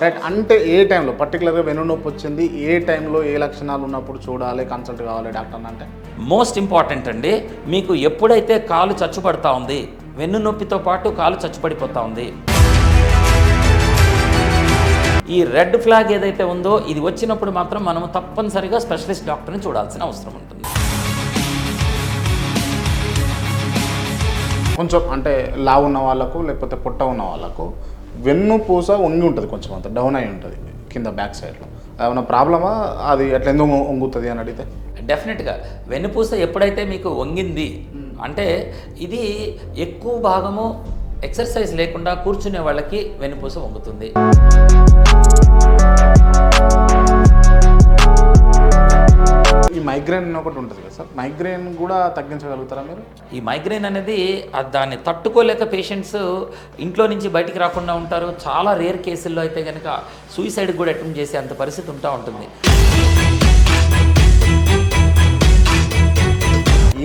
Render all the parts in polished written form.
Right. అంటే ఏ టైంలో పర్టికులర్గా వెన్నునొప్పి వచ్చింది, ఏ టైంలో ఏ లక్షణాలు ఉన్నప్పుడు చూడాలి, కన్సల్ట్ కావాలి డాక్టర్ అంటే? మోస్ట్ ఇంపార్టెంట్ అండి, మీకు ఎప్పుడైతే కాలు చచ్చుపడతా ఉంది, వెన్ను నొప్పితో పాటు కాలు చచ్చుపడిపోతా ఉంది, ఈ రెడ్ ఫ్లాగ్ ఏదైతే ఉందో ఇది వచ్చినప్పుడు మాత్రం మనం తప్పనిసరిగా స్పెషలిస్ట్ డాక్టర్ని చూడాల్సిన అవసరం ఉంటుంది. కొంచెం అంటే లావు ఉన్న వాళ్ళకు లేకపోతే పొట్ట ఉన్న వాళ్ళకు వెన్నుపూస వంగి ఉంటుంది, కొంచెం అంత డౌన్ అయి ఉంటుంది కింద బ్యాక్ సైడ్లో. ఏమైనా ప్రాబ్లమా? అది ఎట్లా ఎందుకు వంగుతుంది అని అడిగితే డెఫినెట్గా వెన్నుపూస ఎప్పుడైతే మీకు వంగింది అంటే ఇది ఎక్కువ భాగము ఎక్సర్సైజ్ లేకుండా కూర్చునే వాళ్ళకి వెన్నుపూస వంగుతుంది. ఈ మైగ్రేన్ ఒకటి ఉంటుంది కదా సార్, మైగ్రేన్ కూడా తగ్గించగలుగుతారా మీరు? ఈ మైగ్రేన్ అనేది దాన్ని తట్టుకోలేక పేషెంట్స్ ఇంట్లో నుంచి బయటికి రాకుండా ఉంటారు. చాలా రేర్ కేసుల్లో అయితే కనుక సూసైడ్ కూడా అటెంప్ట్ చేసే అంత పరిస్థితి ఉంటుంది.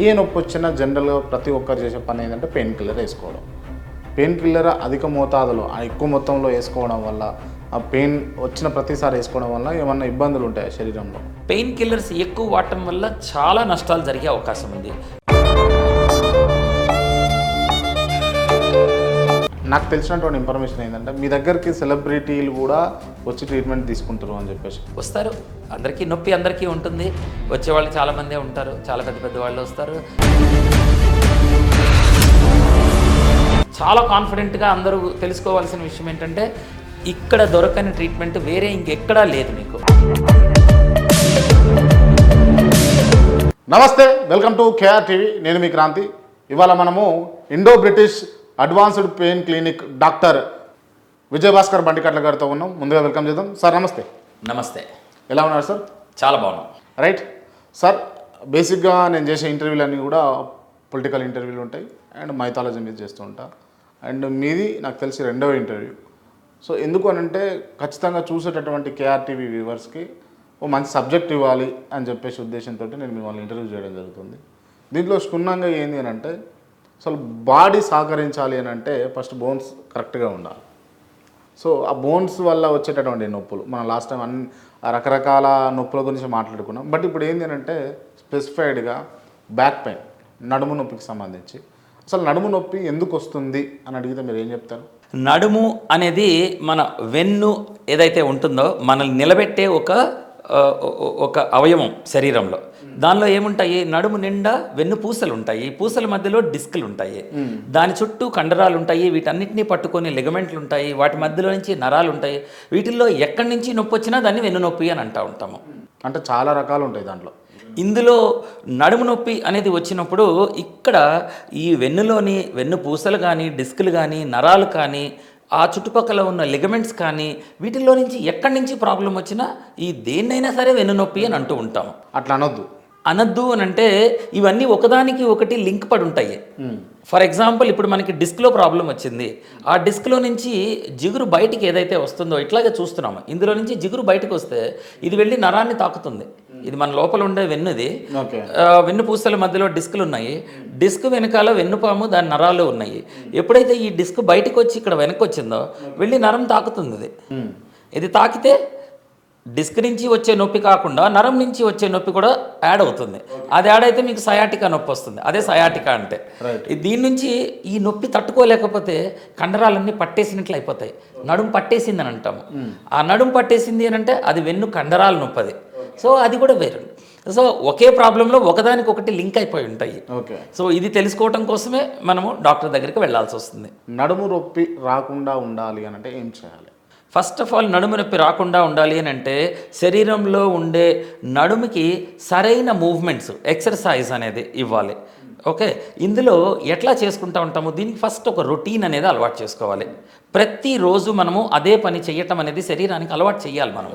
ఏ నొప్పి వచ్చినా జనరల్గా ప్రతి ఒక్కరు చేసే పని ఏంటంటే పెయిన్ కిల్లర్ వేసుకోవడం. పెయిన్ కిల్లర్ అధిక మోతాదులో ఎక్కువ మొత్తంలో వేసుకోవడం వల్ల, ఆ పెయిన్ వచ్చిన ప్రతిసారి వేసుకోవడం వల్ల ఏమన్నా ఇబ్బందులు ఉంటాయా శరీరంలో? పెయిన్ కిల్లర్స్ ఎక్కువ వాడటం వల్ల చాలా నష్టాలు జరిగే అవకాశం ఉంది. నాకు తెలిసినటువంటి ఇన్ఫర్మేషన్ ఏంటంటే మీ దగ్గరికి సెలబ్రిటీలు కూడా వచ్చి ట్రీట్మెంట్ తీసుకుంటారు అని చెప్పేసి. వస్తారు, అందరికీ నొప్పి అందరికీ ఉంటుంది, వచ్చేవాళ్ళు చాలామందే ఉంటారు, చాలా పెద్ద పెద్ద వాళ్ళు వస్తారు. చాలా కాన్ఫిడెంట్గా అందరూ తెలుసుకోవాల్సిన విషయం ఏంటంటే ఇక్కడ దొరకని ట్రీట్మెంట్ వేరే ఇంకెక్కడా లేదు మీకు. నమస్తే, వెల్కమ్ టు కేఆర్ టీవీ. నేను మీ క్రాంతి. ఇవాళ మనము Indo British advanced pain clinic doctor Vijayabhaskar Bandikatla గారితో ఉన్నాం. ముందుగా వెల్కమ్ చేద్దాం. సార్ నమస్తే. నమస్తే. ఎలా ఉన్నారు సార్? చాలా బాగున్నాం. రైట్ సార్, బేసిక్గా నేను చేసే ఇంటర్వ్యూలు అన్నీ కూడా పొలిటికల్ ఇంటర్వ్యూలు ఉంటాయి అండ్ మైథాలజీ మీద చేస్తూ ఉంటా. అండ్ మీది నాకు తెలిసి రెండవ ఇంటర్వ్యూ. సో ఎందుకు అనంటే ఖచ్చితంగా చూసేటటువంటి కేఆర్ టీవీ వ్యూవర్స్కి ఓ మంచి సబ్జెక్ట్ ఇవ్వాలి అని చెప్పేసి ఉద్దేశంతో నేను మిమ్మల్ని ఇంటర్వ్యూ చేయడం జరుగుతుంది. దీంట్లో క్షుణ్ణంగా ఏంది అని అంటే అసలు బాడీ సహకరించాలి అని అంటే ఫస్ట్ బోన్స్ కరెక్ట్గా ఉండాలి. సో ఆ బోన్స్ వల్ల వచ్చేటటువంటి నొప్పులు మనం లాస్ట్ టైం రకరకాల నొప్పుల గురించి మాట్లాడుకున్నాం. బట్ ఇప్పుడు ఏంటి అని అంటే స్పెసిఫైడ్గా బ్యాక్ పెయిన్, నడుము నొప్పికి సంబంధించి అసలు నడుము నొప్పి ఎందుకు వస్తుంది అని అడిగితే మీరు ఏం చెప్తారు? నడుము అనేది మన వెన్ను ఏదైతే ఉంటుందో మనల్ని నిలబెట్టే ఒక అవయవం శరీరంలో. దానిలో ఏముంటాయి? నడుము నిండా వెన్ను పూసలు ఉంటాయి, పూసల మధ్యలో డిస్కులు ఉంటాయి, దాని చుట్టూ కండరాలు ఉంటాయి, వీటన్నిటిని పట్టుకొని లిగమెంట్లు ఉంటాయి, వాటి మధ్యలో నుంచి నరాలు ఉంటాయి. వీటిల్లో ఎక్కడి నుంచి నొప్పి వచ్చినా దాన్ని వెన్ను నొప్పి అని అంటూ ఉంటాము. అంటే చాలా రకాలు ఉంటాయి దాంట్లో. ఇందులో నడుము నొప్పి అనేది వచ్చినప్పుడు ఇక్కడ ఈ వెన్నులోని వెన్ను పూసలు కానీ, డిస్కులు కానీ, నరాలు కానీ, ఆ చుట్టుపక్కల ఉన్న లిగమెంట్స్ కానీ, వీటిల్లో నుంచి ఎక్కడి నుంచి ప్రాబ్లం వచ్చినా ఈ దేన్నైనా సరే వెన్ను నొప్పి అని అంటూ ఉంటాము. అట్లా అనొద్దు అని అంటే ఇవన్నీ ఒకదానికి ఒకటి లింక్ పడి ఉంటాయి. ఫర్ ఎగ్జాంపుల్ ఇప్పుడు మనకి డిస్క్లో ప్రాబ్లం వచ్చింది, ఆ డిస్క్లో నుంచి జిగురు బయటికి ఏదైతే వస్తుందో ఇట్లాగే చూస్తున్నాము, ఇందులో నుంచి జిగురు బయటకు వస్తే ఇది వెళ్ళి నరాన్ని తాకుతుంది. ఇది మన లోపల ఉండే వెన్నుది, వెన్ను పూసల మధ్యలో డిస్కులు ఉన్నాయి, డిస్క్ వెనకాల వెన్నుపాము దాని నరాలు ఉన్నాయి. ఎప్పుడైతే ఈ డిస్క్ బయటకు వచ్చి ఇక్కడ వెనక్కి వచ్చిందో వెళ్ళి నరం తాకుతుంది. ఇది తాకితే డిస్క్ నుంచి వచ్చే నొప్పి కాకుండా నరం నుంచి వచ్చే నొప్పి కూడా యాడ్ అవుతుంది. అది యాడ్ అయితే మీకు సయాటికా నొప్పి వస్తుంది. అదే సయాటికా అంటే. దీని నుంచి ఈ నొప్పి తట్టుకోలేకపోతే కండరాలన్నీ పట్టేసినట్లు అయిపోతాయి. నడుము పట్టేసింది అని అంటాము. ఆ నడుము పట్టేసింది అని అంటే అది వెన్ను కండరాల నొప్పి అది. సో అది కూడా వేరు. సో ఒకే ప్రాబ్లంలో ఒకదానికొకటి లింక్ అయిపోయి ఉంటాయి. సో ఇది తెలుసుకోవటం కోసమే మనము డాక్టర్ దగ్గరికి వెళ్ళాల్సి వస్తుంది. నడుము నొప్పి రాకుండా ఉండాలి అని అంటే ఏం చేయాలి? ఫస్ట్ ఆఫ్ ఆల్ నడుము నొప్పి రాకుండా ఉండాలి అని అంటే శరీరంలో ఉండే నడుముకి సరైన మూవ్మెంట్స్, ఎక్సర్సైజ్ అనేది ఇవ్వాలి. ఓకే, ఇందులో ఎట్లా చేసుకుంటూ ఉంటాము? దీనికి ఫస్ట్ ఒక రొటీన్ అనేది అలవాటు చేసుకోవాలి. ప్రతిరోజు మనము అదే పని చేయటం అనేది శరీరానికి అలవాటు చేయాలి మనం.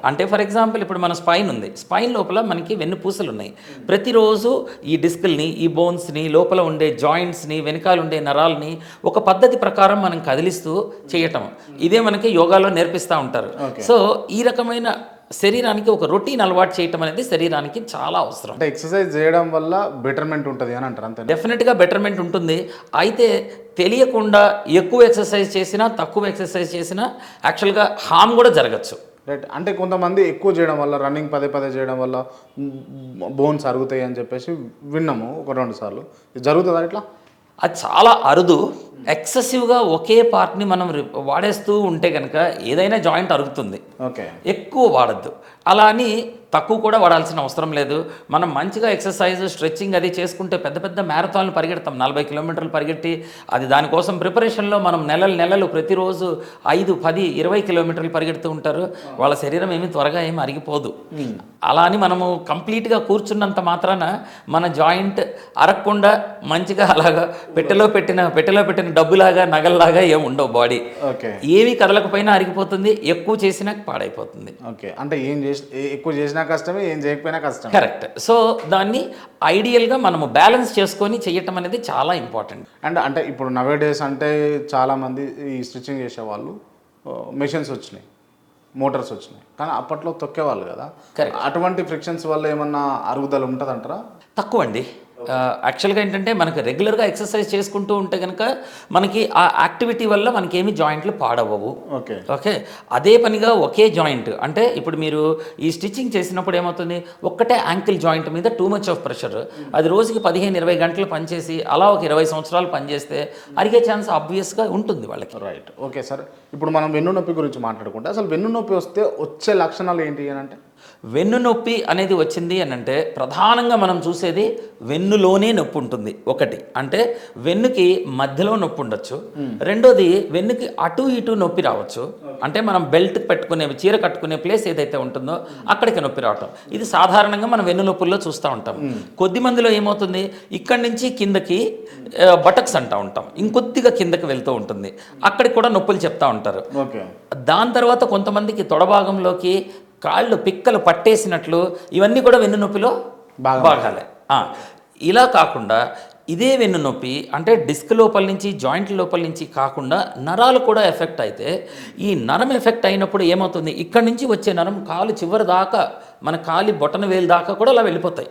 అంటే ఫర్ ఎగ్జాంపుల్ ఇప్పుడు మన స్పైన్ ఉంది, స్పైన్ లోపల మనకి వెన్ను పూసలు ఉన్నాయి. ప్రతిరోజు ఈ డిస్కుల్ని, ఈ బోన్స్ని, లోపల ఉండే జాయింట్స్ని, వెనకాల ఉండే నరాలని ఒక పద్ధతి ప్రకారం మనం కదిలిస్తూ చేయటం, ఇదే మనకి యోగాలో నేర్పిస్తూ ఉంటారు. సో ఈ రకమైన శరీరానికి ఒక రొటీన్ అలవాటు చేయటం అనేది శరీరానికి చాలా అవసరం. అంటే ఎక్సర్సైజ్ చేయడం వల్ల బెటర్మెంట్ ఉంటుంది అని అంటారు అంతే. డెఫినెట్గా బెటర్మెంట్ ఉంటుంది. అయితే తెలియకుండా ఎక్కువ ఎక్సర్సైజ్ చేసినా తక్కువ ఎక్సర్సైజ్ చేసినా యాక్చువల్గా హామ్ కూడా జరగచ్చు. రైట్. అంటే కొంతమంది ఎక్కువ చేయడం వల్ల రన్నింగ్ పదే పదే చేయడం వల్ల బోన్స్ అరుగుతాయి అని చెప్పేసి విన్నాము ఒక 2 సార్లు. ఇది జరుగుతుందా ఇట్లా? అది చాలా అరుదు. ఎక్సెసివ్గా ఒకే పార్ట్ని మనం వాడేస్తూ ఉంటే కనుక ఏదైనా జాయింట్ అరుగుతుంది. ఓకే. ఎక్కువ వాడద్దు. అలా అని తక్కువ కూడా వాడాల్సిన అవసరం లేదు. మనం మంచిగా ఎక్సర్సైజ్ స్ట్రెచ్చింగ్ అది చేసుకుంటే పెద్ద పెద్ద మ్యారథాన్లు పరిగెడతాం, 40 కిలోమీటర్లు పరిగెట్టి అది దానికోసం ప్రిపరేషన్లో మనం నెలలు ప్రతిరోజు 5, 10, 20 కిలోమీటర్లు పరిగెడుతూ ఉంటారు. వాళ్ళ శరీరం ఏమి త్వరగా ఏమి అరిగిపోదు. అలా అని మనము కంప్లీట్గా కూర్చున్నంత మాత్రాన మన జాయింట్ అరగకుండా మంచిగా అలాగా పెట్టెలో పెట్టిన డబ్బులాగా నగల్లాగా ఏమి ఉండవు. బాడీ ఏవి కదలకపోయినా అరిగిపోతుంది, ఎక్కువ చేసినా పాడైపోతుంది. ఓకే. అంటే ఎక్కువ చేసినా కష్టమే, ఏం చేయకపోయినా కష్టం. కరెక్ట్. సో దాన్ని ఐడియల్గా మనము బ్యాలెన్స్ చేసుకొని చేయటం అనేది చాలా ఇంపార్టెంట్. అండ్ అంటే ఇప్పుడు నవే డేస్ అంటే చాలామంది ఈ స్టిచ్చింగ్ చేసేవాళ్ళు మెషిన్స్ వచ్చినాయి, మోటార్స్ వచ్చినాయి, కానీ అప్పట్లో తొక్కేవాళ్ళు కదా. అటువంటి ఫ్రిక్షన్స్ వల్ల ఏమన్నా అరుగుదల ఉంటుందంటారా? తక్కువ అండి. యాక్చువల్గా ఏంటంటే మనకు రెగ్యులర్గా ఎక్సర్సైజ్ చేసుకుంటూ ఉంటే కనుక మనకి ఆ యాక్టివిటీ వల్ల మనకి ఏమి జాయింట్లు పాడవవు. ఓకే. అదే పనిగా ఒకే జాయింట్ అంటే ఇప్పుడు మీరు ఈ స్టిచ్చింగ్ చేసినప్పుడు ఏమవుతుంది, ఒక్కటే యాంకిల్ జాయింట్ మీద టూ మచ్ ఆఫ్ ప్రెషర్, అది రోజుకి 15-20 గంటలు పనిచేసి అలా ఒక 20 సంవత్సరాలు పనిచేస్తే అరిగే ఛాన్స్ ఆబ్వియస్గా ఉంటుంది వాళ్ళకి. రైట్. Okay sir. ఇప్పుడు మనం వెన్ను నొప్పి గురించి మాట్లాడుకుంటే అసలు వెన్ను నొప్పి వస్తే వచ్చే లక్షణాలు ఏంటి అని అంటే? వెన్ను నొప్పి అనేది వచ్చింది అని అంటే ప్రధానంగా మనం చూసేది వెన్నులోనే నొప్పి ఉంటుంది. ఒకటి అంటే వెన్నుకి మధ్యలో నొప్పి ఉండొచ్చు. రెండోది వెన్నుకి అటు ఇటు నొప్పి రావచ్చు. అంటే మనం బెల్ట్ పెట్టుకునే చీర కట్టుకునే ప్లేస్ ఏదైతే ఉంటుందో అక్కడికి నొప్పి రావటం, ఇది సాధారణంగా మనం వెన్ను నొప్పుల్లో చూస్తూ ఉంటాం. కొద్ది మందిలో ఏమవుతుంది, ఇక్కడి నుంచి కిందకి బటక్స్ అంటూ ఉంటాం, ఇంకొద్దిగా కిందకి వెళ్తూ ఉంటుంది, అక్కడికి కూడా నొప్పులు చెప్తా ఉంటారు. దాని తర్వాత కొంతమందికి తొడభాగంలోకి కాళ్ళు పిక్కలు పట్టేసినట్లు, ఇవన్నీ కూడా వెన్ను నొప్పిలో భాగాలే. ఇలా కాకుండా ఇదే వెన్ను నొప్పి అంటే డిస్క్ లోపల నుంచి జాయింట్ లోపల నుంచి కాకుండా నరాలు కూడా ఎఫెక్ట్ అయితే, ఈ నరం ఎఫెక్ట్ అయినప్పుడు ఏమవుతుంది, ఇక్కడి నుంచి వచ్చే నరం కాలు చివరి దాకా మన కాలి బొటన వేలు దాకా కూడా అలా వెళ్ళిపోతాయి.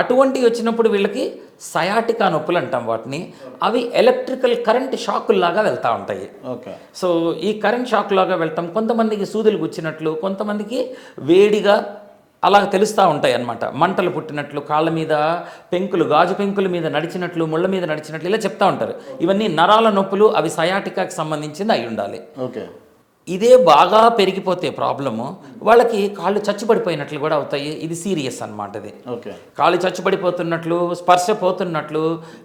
అటువంటి వచ్చినప్పుడు వీళ్ళకి సయాటికా నొప్పులు అంటాం వాటిని. అవి ఎలక్ట్రికల్ కరెంట్ షాకుల్లాగా వెళ్తూ ఉంటాయి. సో ఈ కరెంట్ షాక్ లాగా వెళ్తాం, కొంతమందికి సూదులు గుచ్చినట్లు, కొంతమందికి వేడిగా అలా తెలుస్తూ ఉంటాయి అన్నమాట. మంటలు పుట్టినట్లు, కాళ్ళ మీద పెంకులు, గాజు పెంకుల మీద నడిచినట్లు, ముళ్ళ మీద నడిచినట్లు ఇలా చెప్తా ఉంటారు. ఇవన్నీ నరాల నొప్పులు, అవి సయాటికాకి సంబంధించింది అయి ఉండాలి. ఇదే బాగా పెరిగిపోతే ప్రాబ్లము వాళ్ళకి కాళ్ళు చచ్చుబడిపోయినట్లు కూడా అవుతాయి. ఇది సీరియస్ అన్నమాట. ఇది కాళ్ళు చచ్చుబడిపోతున్నట్లు, స్పర్శ పోతున్నట్లు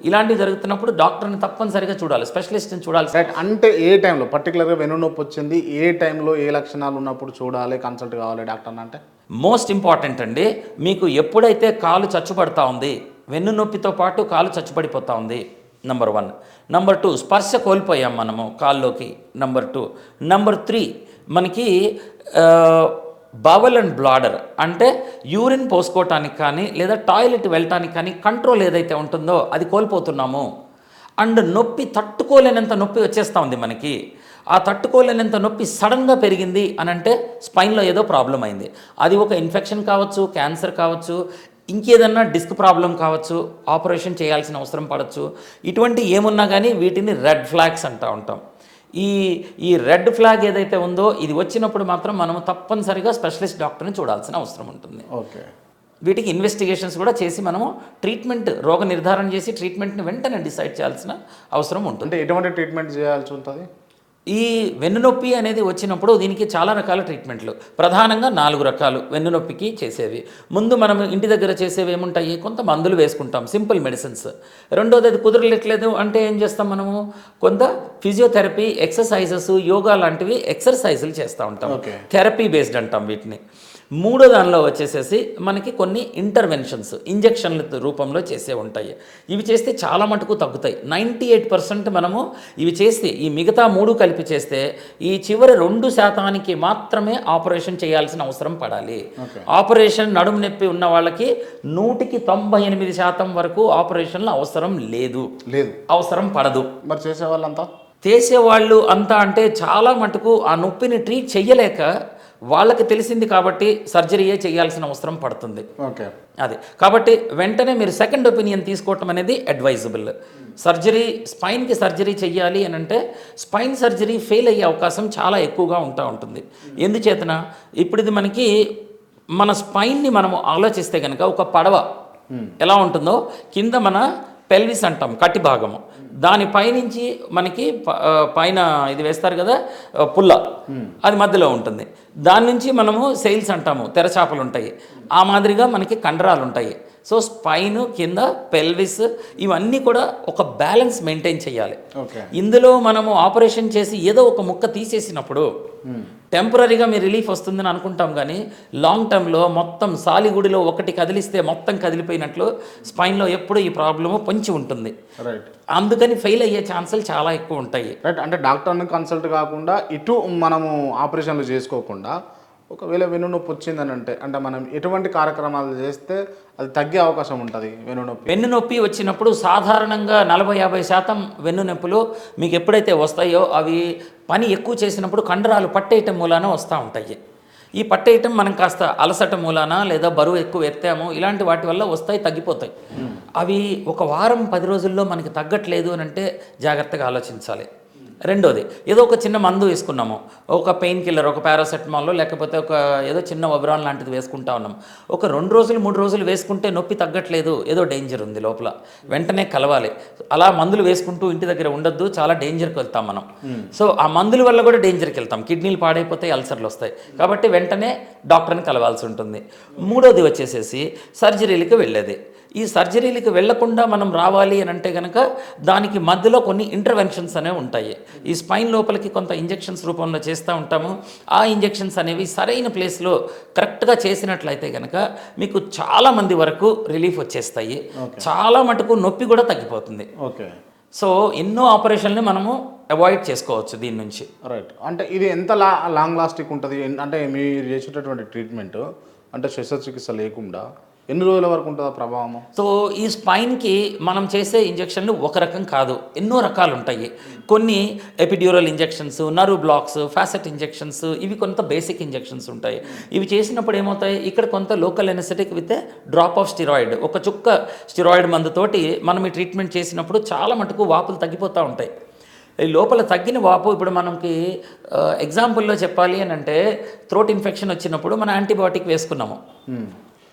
ఇలాంటివి జరుగుతున్నప్పుడు డాక్టర్ని తప్పనిసరిగా చూడాలి, స్పెషలిస్ట్ని చూడాలి. అంటే ఏ టైంలో పర్టికులర్గా వెన్ను నొప్పి వచ్చింది, ఏ టైంలో ఏ లక్షణాలు ఉన్నప్పుడు చూడాలి, కన్సల్ట్ కావాలి డాక్టర్ని అంటే? మోస్ట్ ఇంపార్టెంట్ అండి, మీకు ఎప్పుడైతే కాలు చచ్చుబడతా ఉంది, వెన్ను నొప్పితో పాటు కాలు చచ్చుబడిపోతూ ఉంది, నంబర్ 1. నంబర్ 2, స్పర్శ కోల్పోయాం మనము కాల్లోకి, నంబర్ 2. నంబర్ 3, మనకి బవల్ అండ్ బ్లాడర్ అంటే యూరిన్ పోసుకోవటానికి కానీ లేదా టాయిలెట్ వెళ్ళటానికి కానీ కంట్రోల్ ఏదైతే ఉంటుందో అది కోల్పోతున్నాము. అండ్ నొప్పి తట్టుకోలేనంత నొప్పి వచ్చేస్తూ ఉంది మనకి. ఆ తట్టుకోలేనంత నొప్పి సడన్గా పెరిగింది అని అంటే స్పైన్లో ఏదో ప్రాబ్లం అయింది. అది ఒక ఇన్ఫెక్షన్ కావచ్చు, క్యాన్సర్ కావచ్చు, ఇంకేదన్నా డిస్క్ ప్రాబ్లం కావచ్చు, ఆపరేషన్ చేయాల్సిన అవసరం పడవచ్చు. ఇటువంటి ఏమున్నా కానీ వీటిని రెడ్ ఫ్లాగ్స్ అంటూ ఉంటాం. ఈ రెడ్ ఫ్లాగ్ ఏదైతే ఉందో ఇది వచ్చినప్పుడు మాత్రం మనం తప్పనిసరిగా స్పెషలిస్ట్ డాక్టర్ని చూడాల్సిన అవసరం ఉంటుంది. వీటికి ఇన్వెస్టిగేషన్స్ కూడా చేసి మనము ట్రీట్మెంట్, రోగ నిర్ధారణ చేసి ట్రీట్మెంట్ని వెంటనే డిసైడ్ చేయాల్సిన అవసరం ఉంటుంది. అంటే ఎటువంటి ట్రీట్మెంట్ చేయాల్సి ఉంటుంది? ఈ వెన్నునొప్పి అనేది వచ్చినప్పుడు దీనికి చాలా రకాల ట్రీట్మెంట్లు, ప్రధానంగా 4 రకాలు వెన్నునొప్పికి చేసేవి. ముందు మనం ఇంటి దగ్గర చేసేవి ఏముంటాయి, కొంత మందులు వేసుకుంటాం, సింపుల్ మెడిసిన్స్. రెండోది అది కుదరలేట్లేదు అంటే ఏం చేస్తాం మనము, కొంత ఫిజియోథెరపీ, ఎక్సర్సైజెస్, యోగా లాంటివి ఎక్సర్సైజులు చేస్తూ ఉంటాం, థెరపీ బేస్డ్ అంటాం వీటిని. మూడో దానిలో వచ్చేసేసి మనకి కొన్ని ఇంటర్వెన్షన్స్, ఇంజెక్షన్ల రూపంలో చేసే ఉంటాయి. ఇవి చేస్తే చాలా మటుకు తగ్గుతాయి. 98% మనము ఇవి చేస్తే, ఈ మిగతా 3 కలిపి చేస్తే ఈ చివరి 2% మాత్రమే ఆపరేషన్ చేయాల్సిన అవసరం పడాలి. ఆపరేషన్ నడుము నొప్పి ఉన్న వాళ్ళకి 198% వరకు ఆపరేషన్లు అవసరం లేదు, అవసరం పడదు. మరి చేసేవాళ్ళు అంతా అంటే చాలా మటుకు ఆ నొప్పిని ట్రీట్ చెయ్యలేక వాళ్ళకి తెలిసింది కాబట్టి సర్జరీయే చేయాల్సిన అవసరం పడుతుంది. ఓకే. అది కాబట్టి వెంటనే మీరు సెకండ్ ఒపీనియన్ తీసుకోవటం అనేది అడ్వైజబుల్. సర్జరీ స్పైన్కి సర్జరీ చెయ్యాలి అని అంటే స్పైన్ సర్జరీ ఫెయిల్ అయ్యే అవకాశం చాలా ఎక్కువగా ఉంటుంది. ఎందుచేతన ఇప్పుడు ఇది మనకి మన స్పైన్ని మనము ఆలోచిస్తే కనుక ఒక పడవ ఎలా ఉంటుందో కింద మన పెల్విస్ అంటాం కట్టి భాగము, దానిపైనుంచి మనకి పైన ఇది వేస్తారు కదా పుల్ల, అది మధ్యలో ఉంటుంది. దాని నుంచి మనము సెయిల్స్ అంటాము, తెరచాపలు ఉంటాయి. ఆ మాదిరిగా మనకి కండరాలు ఉంటాయి. సో స్పైన్ కింద పెల్విస్ ఇవన్నీ కూడా ఒక బ్యాలెన్స్ మెయింటైన్ చేయాలి. ఇందులో మనము ఆపరేషన్ చేసి ఏదో ఒక ముక్క తీసేసినప్పుడు టెంపరీగా మీ రిలీఫ్ వస్తుందని అనుకుంటాం, కానీ లాంగ్ టర్మ్లో మొత్తం సాలిగుడిలో ఒకటి కదిలిస్తే మొత్తం కదిలిపోయినట్లు స్పైన్లో ఎప్పుడు ఈ ప్రాబ్లము పొంచి ఉంటుంది. రైట్. అందుకని ఫెయిల్ అయ్యే ఛాన్సులు చాలా ఎక్కువ ఉంటాయి. రైట్. అంటే డాక్టర్ని కన్సల్ట్ కాకుండా ఇటు మనము ఆపరేషన్లు చేసుకోకుండా ఒకవేళ వెన్నునొప్పి వచ్చిందని అంటే మనం ఎటువంటి కార్యక్రమాలు చేస్తే అది తగ్గే అవకాశం ఉంటుంది? వెన్నునొప్పి వచ్చినప్పుడు సాధారణంగా 40-50% వెన్నునొప్పులు మీకు ఎప్పుడైతే వస్తాయో అవి పని ఎక్కువ చేసినప్పుడు కండరాలు పట్టేయటం మూలాన వస్తూ ఉంటాయి. ఈ పట్టేయటం మనం కాస్త అలసట మూలాన లేదా బరువు ఎక్కువ ఎత్తాము ఇలాంటి వాటి వల్ల వస్తాయి, తగ్గిపోతాయి. అవి ఒక వారం 10 రోజుల్లో మనకి తగ్గట్లేదు అని అంటే జాగ్రత్తగా ఆలోచించాలి. రెండోది, ఏదో ఒక చిన్న మందు వేసుకున్నాము, ఒక పెయిన్ కిల్లర్, ఒక పారాసెటమాల్ లేకపోతే ఒక ఏదో చిన్న ఒబరాన్ లాంటిది వేసుకుంటా ఉన్నాం. ఒక 2 రోజులు 3 రోజులు వేసుకుంటే నొప్పి తగ్గట్లేదు, ఏదో డేంజర్ ఉంది లోపల, వెంటనే కలవాలి. అలా మందులు వేసుకుంటూ ఇంటి దగ్గర ఉండొద్దు, చాలా డేంజర్కి వెళ్తాం మనం. సో ఆ మందుల వల్ల కూడా డేంజర్కి వెళ్తాం, కిడ్నీలు పాడైపోతాయి, అల్సర్లు వస్తాయి. కాబట్టి వెంటనే డాక్టర్ని కలవాల్సి ఉంటుంది. మూడోది వచ్చేసేసి సర్జరీలకు వెళ్ళేది. ఈ సర్జరీలకు వెళ్లకుండా మనం రావాలి అని అంటే కనుక దానికి మధ్యలో కొన్ని ఇంటర్వెన్షన్స్ అనేవి ఉంటాయి. ఈ స్పైన్ లోపలికి కొంత ఇంజెక్షన్స్ రూపంలో చేస్తూ ఉంటాము. ఆ ఇంజెక్షన్స్ అనేవి సరైన ప్లేస్లో కరెక్ట్గా చేసినట్లయితే కనుక మీకు చాలా మంది వరకు రిలీఫ్ వచ్చేస్తాయి, చాలా మటుకు నొప్పి కూడా తగ్గిపోతుంది. ఓకే. సో ఎన్నో ఆపరేషన్ని మనము అవాయిడ్ చేసుకోవచ్చు దీని నుంచి. రైట్. అంటే ఇది ఎంత లాంగ్ లాస్టింగ్ ఉంటుంది? అంటే మీరు చేసేటటువంటి ట్రీట్మెంట్ అంటే శస్త్రచికిత్స లేకుండా ఎన్ని రోజుల వరకు ఉంటుందా ప్రభావము? సో ఈ స్పైన్కి మనం చేసే ఇంజెక్షన్లు ఒక రకం కాదు, ఎన్నో రకాలు ఉంటాయి. కొన్ని epidural injections, nerve blocks, facet injections, ఇవి కొంత బేసిక్ ఇంజెక్షన్స్ ఉంటాయి. ఇవి చేసినప్పుడు ఏమవుతాయి, ఇక్కడ కొంత local anaesthetic with drop of steroid, ఒక చుక్క స్టిరాయిడ్ మందుతోటి మనం ఈ ట్రీట్మెంట్ చేసినప్పుడు చాలా మటుకు వాపులు తగ్గిపోతూ ఉంటాయి. ఈ లోపల తగ్గిన వాపు ఇప్పుడు మనకి ఎగ్జాంపుల్లో చెప్పాలి అని అంటే థ్రోట్ ఇన్ఫెక్షన్ వచ్చినప్పుడు మనం యాంటీబయాటిక్ వేసుకున్నాము,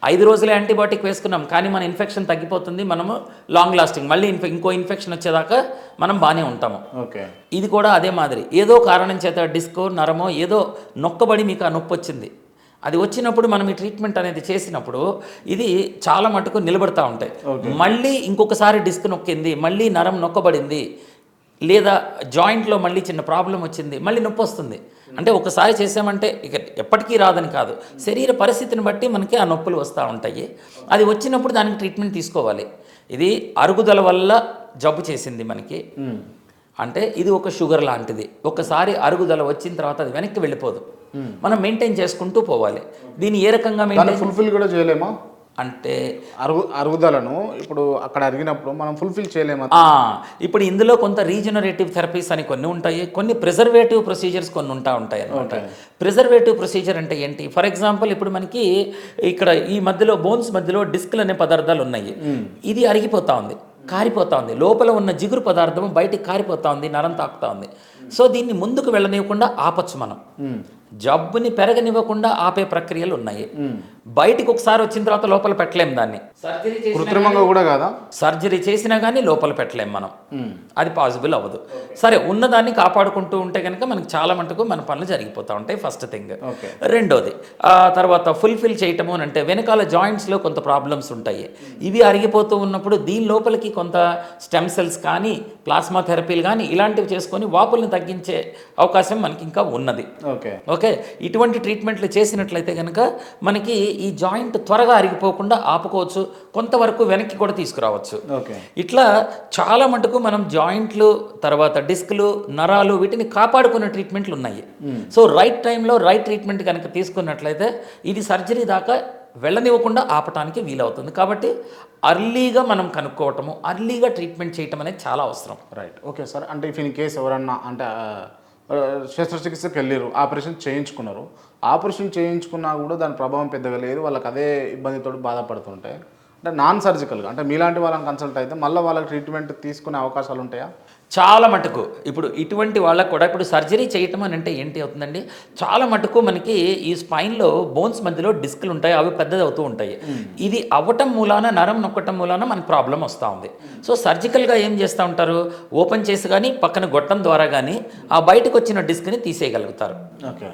5 రోజులే యాంటీబయాటిక్ వేసుకున్నాం, కానీ మన ఇన్ఫెక్షన్ తగ్గిపోతుంది, మనము లాంగ్ లాస్టింగ్ మళ్ళీ ఇంకో ఇన్ఫెక్షన్ వచ్చేదాకా మనం బాగానే ఉంటాము. ఓకే. ఇది కూడా అదే మాదిరి ఏదో కారణం చేత డిస్కో నరమో ఏదో నొక్కబడి మీకు ఆ నొప్పి వచ్చింది, అది వచ్చినప్పుడు మనం ఈ ట్రీట్మెంట్ అనేది చేసినప్పుడు ఇది చాలా మటుకు నిలబడతా ఉంటాయి. మళ్ళీ ఇంకొకసారి డిస్క్ నొక్కింది, మళ్ళీ నరం నొక్కబడింది, లేదా జాయింట్లో మళ్ళీ చిన్న ప్రాబ్లం వచ్చింది, మళ్ళీ నొప్పి వస్తుంది. అంటే ఒకసారి చేసామంటే ఇక ఎప్పటికీ రాదని కాదు, శరీర పరిస్థితిని బట్టి మనకి ఆ నొప్పులు వస్తూ ఉంటాయి. అది వచ్చినప్పుడు దానికి ట్రీట్మెంట్ తీసుకోవాలి. ఇది అరుగుదల వల్ల జబ్బు చేసింది మనకి అంటే ఇది ఒక షుగర్ లాంటిది, ఒకసారి అరుగుదల వచ్చిన తర్వాత అది వెనక్కి వెళ్ళిపోదు, మనం మెయింటైన్ చేసుకుంటూ పోవాలి. దీన్ని ఏ రకంగా మెయింటైన్ ఫుల్ఫిల్ కూడా చేయలేమా? అంటే అరుగుదలను ఇప్పుడు అక్కడ అరిగినప్పుడు మనం ఫుల్ఫిల్ చేయలేము. ఇప్పుడు ఇందులో కొంత రీజనరేటివ్ థెరపీస్ అని కొన్ని ఉంటాయి, కొన్ని ప్రిజర్వేటివ్ ప్రొసీజర్స్ కొన్ని ఉంటాయి అన్నమాట. ప్రిజర్వేటివ్ ప్రొసీజర్ అంటే ఏంటి? ఫర్ ఎగ్జాంపుల్ ఇప్పుడు మనకి ఇక్కడ ఈ మధ్యలో బోన్స్ మధ్యలో డిస్క్లు అనే పదార్థాలు ఉన్నాయి, ఇది అరిగిపోతా ఉంది, కారిపోతా ఉంది, లోపల ఉన్న జిగురు పదార్థం బయటికి కారిపోతా ఉంది, నరం తాకుతా ఉంది. సో దీన్ని ముందుకు వెళ్ళనివ్వకుండా ఆపచ్చు మనం, జబ్బుని పెరగనివ్వకుండా ఆపే ప్రక్రియలు ఉన్నాయి. బయటికి ఒకసారి వచ్చిన తర్వాత లోపల పెట్టలేము దాన్ని, కృత్రిమంగా కూడా కాదా, సర్జరీ చేసినా కానీ లోపల పెట్టలేము మనం, అది పాసిబుల్ అవ్వదు. సరే, ఉన్నదాన్ని కాపాడుకుంటూ ఉంటే కనుక మనకి చాలా మటుకు మన పనులు జరిగిపోతూ ఉంటాయి, ఫస్ట్ థింగ్. రెండోది తర్వాత ఫుల్ఫిల్ చేయటము అని అంటే వెనకాల జాయింట్స్లో కొంత ప్రాబ్లమ్స్ ఉంటాయి, ఇవి అరిగిపోతూ ఉన్నప్పుడు దీని లోపలికి కొంత స్టెమ్ సెల్స్ కానీ ప్లాస్మా థెరపీలు కానీ ఇలాంటివి చేసుకొని వాపుల్ని తగ్గించే అవకాశం మనకి ఇంకా ఉన్నది. ఓకే, ఇటువంటి ట్రీట్మెంట్లు చేసినట్లయితే కనుక మనకి ఈ జాయింట్ త్వరగా అరిగిపోకుండా ఆపుకోవచ్చు, కొంతవరకు వెనక్కి కూడా తీసుకురావచ్చు. ఇట్లా చాలా మటుకు మనం జాయింట్లు, తర్వాత డిస్క్లు, నరాలు, వీటిని కాపాడుకునే ట్రీట్మెంట్లు ఉన్నాయి. సో రైట్ టైంలో రైట్ ట్రీట్మెంట్ కనుక తీసుకున్నట్లయితే ఇది సర్జరీ దాకా వెళ్ళనివ్వకుండా ఆపటానికి వీలవుతుంది. కాబట్టి అర్లీగా మనం కనుక్కోవటము, అర్లీగా ట్రీట్మెంట్ చేయటం అనేది చాలా అవసరం. రైట్. ఓకే సార్, అంటే ఇఫ్ ఇన్ కేస్ ఎవరన్నా అంటే శస్త్రచికిత్సకి వెళ్ళారు, ఆపరేషన్ చేయించుకున్నారు. ఆపరేషన్ చేయించుకున్నా కూడా దాని ప్రభావం పెద్దగా లేదు, వాళ్ళకి అదే ఇబ్బందితో బాధపడుతుంటే, అంటే నాన్ సర్జికల్గా అంటే మీలాంటి వాళ్ళని కన్సల్ట్ అయితే మళ్ళీ వాళ్ళకి ట్రీట్మెంట్ తీసుకునే అవకాశాలు ఉంటాయా? చాలా మటుకు ఇప్పుడు ఇటువంటి వాళ్ళకు కూడా ఇప్పుడు సర్జరీ చేయటం అని అంటే ఏంటి అవుతుందండి, చాలా మటుకు మనకి ఈ స్పైన్లో బోన్స్ మధ్యలో డిస్క్లు ఉంటాయి, అవి పెద్దది అవుతూ ఉంటాయి. ఇది అవ్వటం మూలాన నరం నొక్కటం మూలాన మనకి ప్రాబ్లం వస్తూ ఉంది. సో సర్జికల్గా ఏం చేస్తూ ఉంటారు, ఓపెన్ చేసి కానీ పక్కన గొట్టం ద్వారా కానీ ఆ బయటకు వచ్చిన డిస్క్ని తీసేయగలుగుతారు. ఓకే,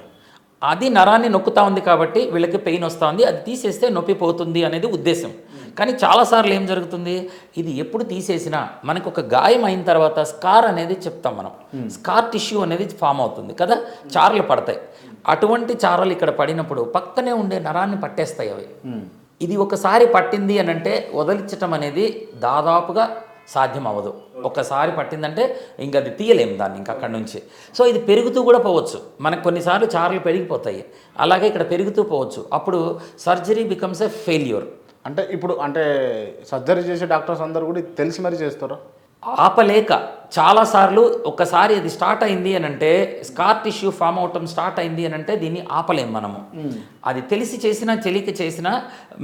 అది నరాన్ని నొక్కుతా ఉంది కాబట్టి వీళ్ళకి పెయిన్ వస్తూ ఉంది, అది తీసేస్తే నొప్పి పోతుంది అనేది ఉద్దేశం. కానీ చాలాసార్లు ఏం జరుగుతుంది, ఇది ఎప్పుడు తీసేసినా మనకు ఒక గాయం అయిన తర్వాత స్కార్ అనేది చెప్తాం మనం, స్కార్ టిష్యూ అనేది ఫామ్ అవుతుంది కదా, చారలు పడతాయి. అటువంటి చారలు ఇక్కడ పడినప్పుడు పక్కనే ఉండే నరాన్ని పట్టేస్తాయి అవి. ఇది ఒకసారి పట్టింది అని అంటే వదిలించటం అనేది దాదాపుగా సాధ్యం అవ్వదు. ఒకసారి పట్టిందంటే ఇంకా అది తీయలేము దాన్ని ఇంకా అక్కడి నుంచి. సో ఇది పెరుగుతూ కూడా పోవచ్చు, మనకు కొన్నిసార్లు చారలు పెరిగిపోతాయి, అలాగే ఇక్కడ పెరుగుతూ పోవచ్చు. అప్పుడు సర్జరీ బికమ్స్ ఎ ఫెయిల్యూర్. అంటే ఇప్పుడు అంటే సర్జరీ చేసే డాక్టర్స్ అందరూ కూడా ఇది తెలిసి మరీ చేస్తారా? ఆపలేక చాలాసార్లు ఒక్కసారి అది స్టార్ట్ అయింది అని అంటే, స్కార్ టిష్యూ ఫామ్ అవటం స్టార్ట్ అయింది అని అంటే దీన్ని ఆపలేం మనము. అది తెలిసి చేసినా తెలియక చేసినా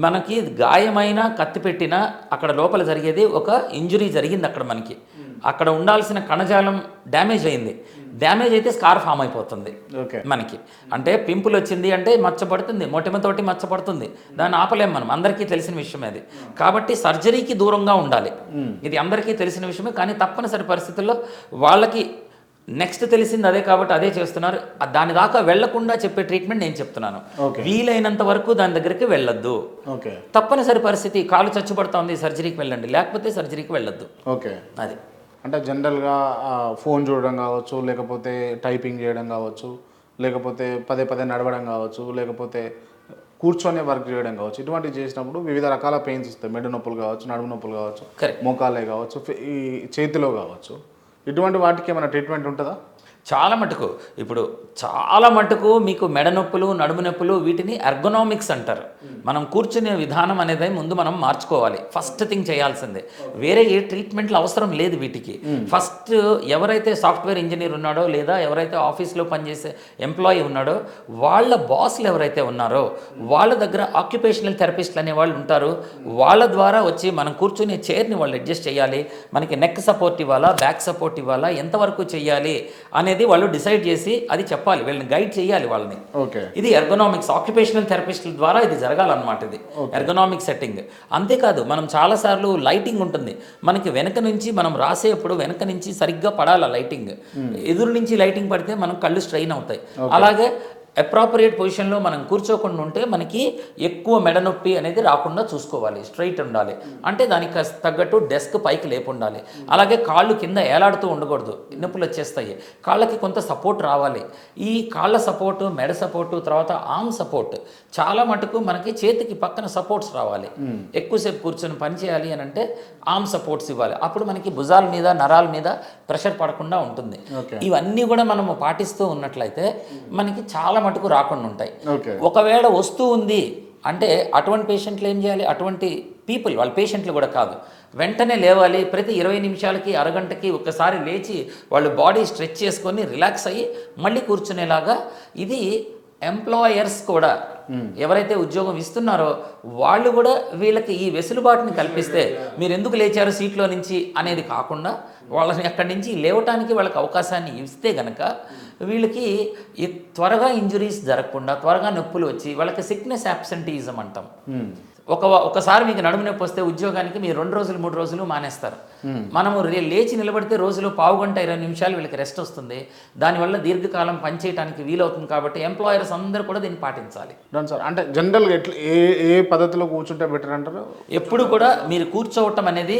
మనకి గాయమైన కత్తి పెట్టినా అక్కడ లోపల జరిగేది ఒక ఇంజురీ జరిగింది. అక్కడ మనకి అక్కడ ఉండాల్సిన కణజాలం డ్యామేజ్ అయింది. డ్యామేజ్ అయితే స్కార్ ఫామ్ అయిపోతుంది మనకి. అంటే పింపుల్ వచ్చింది అంటే మచ్చపడుతుంది, మొటిమతోటి మచ్చపడుతుంది, దాన్ని ఆపలేం మనం, అందరికీ తెలిసిన విషయమే అది. కాబట్టి సర్జరీకి దూరంగా ఉండాలి, ఇది అందరికీ తెలిసిన విషయమే. కానీ తప్పనిసరి పరిస్థితుల్లో వాళ్ళకి నెక్స్ట్ తెలిసింది అదే కాబట్టి అదే చేస్తున్నారు. దాని దాకా వెళ్లకుండా చెప్పే ట్రీట్మెంట్ నేను చెప్తున్నాను. వీలైనంత వరకు దాని దగ్గరికి వెళ్ళొద్దు. తప్పనిసరి పరిస్థితి, కాలు చచ్చుపడుతోంది సర్జరీకి వెళ్ళండి, లేకపోతే సర్జరీకి వెళ్ళొద్దు. ఓకే, అది అంటే జనరల్గా ఫోన్ చూడడం కావచ్చు, లేకపోతే టైపింగ్ చేయడం కావచ్చు, లేకపోతే పదే పదే నడవడం కావచ్చు, లేకపోతే కూర్చొని వర్క్ చేయడం కావచ్చు, ఇటువంటివి చేసినప్పుడు వివిధ రకాల పెయిన్స్ వస్తాయి. మెడ నొప్పులు కావచ్చు, నడుము నొప్పులు కావచ్చు, మోకాలే కావచ్చు, ఈ చేతిలో కావచ్చు. ఇటువంటి వాటికి ఏమైనా ట్రీట్మెంట్ ఉంటుందా? చాలా మటుకు ఇప్పుడు చాలా మటుకు మీకు మెడ నొప్పులు, నడుము నొప్పులు, వీటిని ఎర్గనామిక్స్ అంటారు. మనం కూర్చునే విధానం అనేది ముందు మనం మార్చుకోవాలి. ఫస్ట్ థింగ్ చేయాల్సిందే, వేరే ఏ ట్రీట్మెంట్లు అవసరం లేదు వీటికి. ఫస్ట్ ఎవరైతే సాఫ్ట్వేర్ ఇంజనీర్ ఉన్నాడో లేదా ఎవరైతే ఆఫీస్లో పనిచేసే ఎంప్లాయీ ఉన్నాడో వాళ్ళ బాస్లు ఎవరైతే ఉన్నారో వాళ్ళ దగ్గర ఆక్యుపేషనల్ థెరపిస్ట్లు అనే వాళ్ళు ఉంటారు. వాళ్ళ ద్వారా వచ్చి మనం కూర్చునే చైర్ని వాళ్ళు అడ్జస్ట్ చేయాలి, మనకి నెక్ సపోర్ట్ ఇవ్వాలా, బ్యాక్ సపోర్ట్ ఇవ్వాలా, ఎంతవరకు చేయాలి అనేది వాళ్ళు డిసైడ్ చేసి అది చెప్పాలి, వీళ్ళని గైడ్ చేయాలి వాళ్ళని. ఇది ఎర్గనామిక్స్, ఆక్యుపేషనల్ థెరపిస్టుల ద్వారా ఇది జరగాలన్నమాట. ఇది ఎర్గనామిక్ సెట్టింగ్. అంతేకాదు మనం చాలాసార్లు లైటింగ్ ఉంటుంది మనకి, వెనక నుంచి మనం రాసేప్పుడు వెనక నుంచి సరిగ్గా పడాలి లైటింగ్. ఎదురు నుంచి లైటింగ్ పడితే మనం కళ్ళు స్ట్రెయిన్ అవుతాయి. అలాగే అప్రాపరియేట్ పొజిషన్లో మనం కూర్చోకుండా ఉంటే మనకి ఎక్కువ మెడ నొప్పి అనేది రాకుండా చూసుకోవాలి. స్ట్రైట్ ఉండాలి, అంటే దానికి తగ్గట్టు డెస్క్ పైకి లేపు ఉండాలి. అలాగే కాళ్ళు కింద ఏలాడుతూ ఉండకూడదు, నొప్పులు వచ్చేస్తాయి. కాళ్ళకి కొంత సపోర్ట్ రావాలి. ఈ కాళ్ళ సపోర్టు, మెడ సపోర్టు, తర్వాత ఆర్మ్ సపోర్ట్, చాలా మటుకు మనకి చేతికి పక్కన సపోర్ట్స్ రావాలి. ఎక్కువసేపు కూర్చొని పని చేయాలి అని అంటే ఆర్మ్ సపోర్ట్స్ ఇవ్వాలి. అప్పుడు మనకి భుజాల మీద, నరాల మీద ప్రెషర్ పడకుండా ఉంటుంది. ఇవన్నీ కూడా మనము పాటిస్తూ ఉన్నట్లయితే మనకి చాలా మటుకు రాకుండా ఉంటాయి. ఒకవేళ వస్తూ ఉంది అంటే అటువంటి పేషెంట్లు ఏం చేయాలి, అటువంటి పీపుల్ వాళ్ళ పేషెంట్లు కూడా కాదు, వెంటనే లేవాలి. ప్రతి 20 నిమిషాలకి, అరగంటకి ఒక్కసారి లేచి వాళ్ళు బాడీ స్ట్రెచ్ చేసుకొని రిలాక్స్ అయ్యి మళ్ళీ కూర్చునేలాగా. ఇది ఎంప్లాయర్స్ కూడా ఎవరైతే ఉద్యోగం ఇస్తున్నారో వాళ్ళు కూడా వీళ్ళకి ఈ వెసులుబాటుని కల్పిస్తే, మీరు ఎందుకు లేచారు సీట్లో నుంచి అనేది కాకుండా వాళ్ళని అక్కడి నుంచి లేవటానికి వాళ్ళకి అవకాశాన్ని ఇస్తే గనక వీళ్ళకి త్వరగా ఇంజురీస్ జరగకుండా, త్వరగా నొప్పులు వచ్చి వాళ్ళకి సిక్నెస్ యాబ్సెంటీయిజం అంటాం. ఒకసారి మీకు నడుము నొప్పి వస్తే ఉద్యోగానికి మీరు 2 రోజులు 3 రోజులు మానేస్తారు. మనము లేచి నిలబడితే రోజులో పావు గంట 20 నిమిషాలు వీళ్ళకి రెస్ట్ వస్తుంది. దానివల్ల దీర్ఘకాలం పనిచేయడానికి వీలవుతుంది. కాబట్టి ఎంప్లాయర్స్ అందరూ కూడా దీన్ని పాటించాలి. సార్, అంటే జనరల్గా ఎట్లా ఏ పద్ధతిలో కూర్చుంటే బెటర్ అంటారు? ఎప్పుడు కూడా మీరు కూర్చోవటం అనేది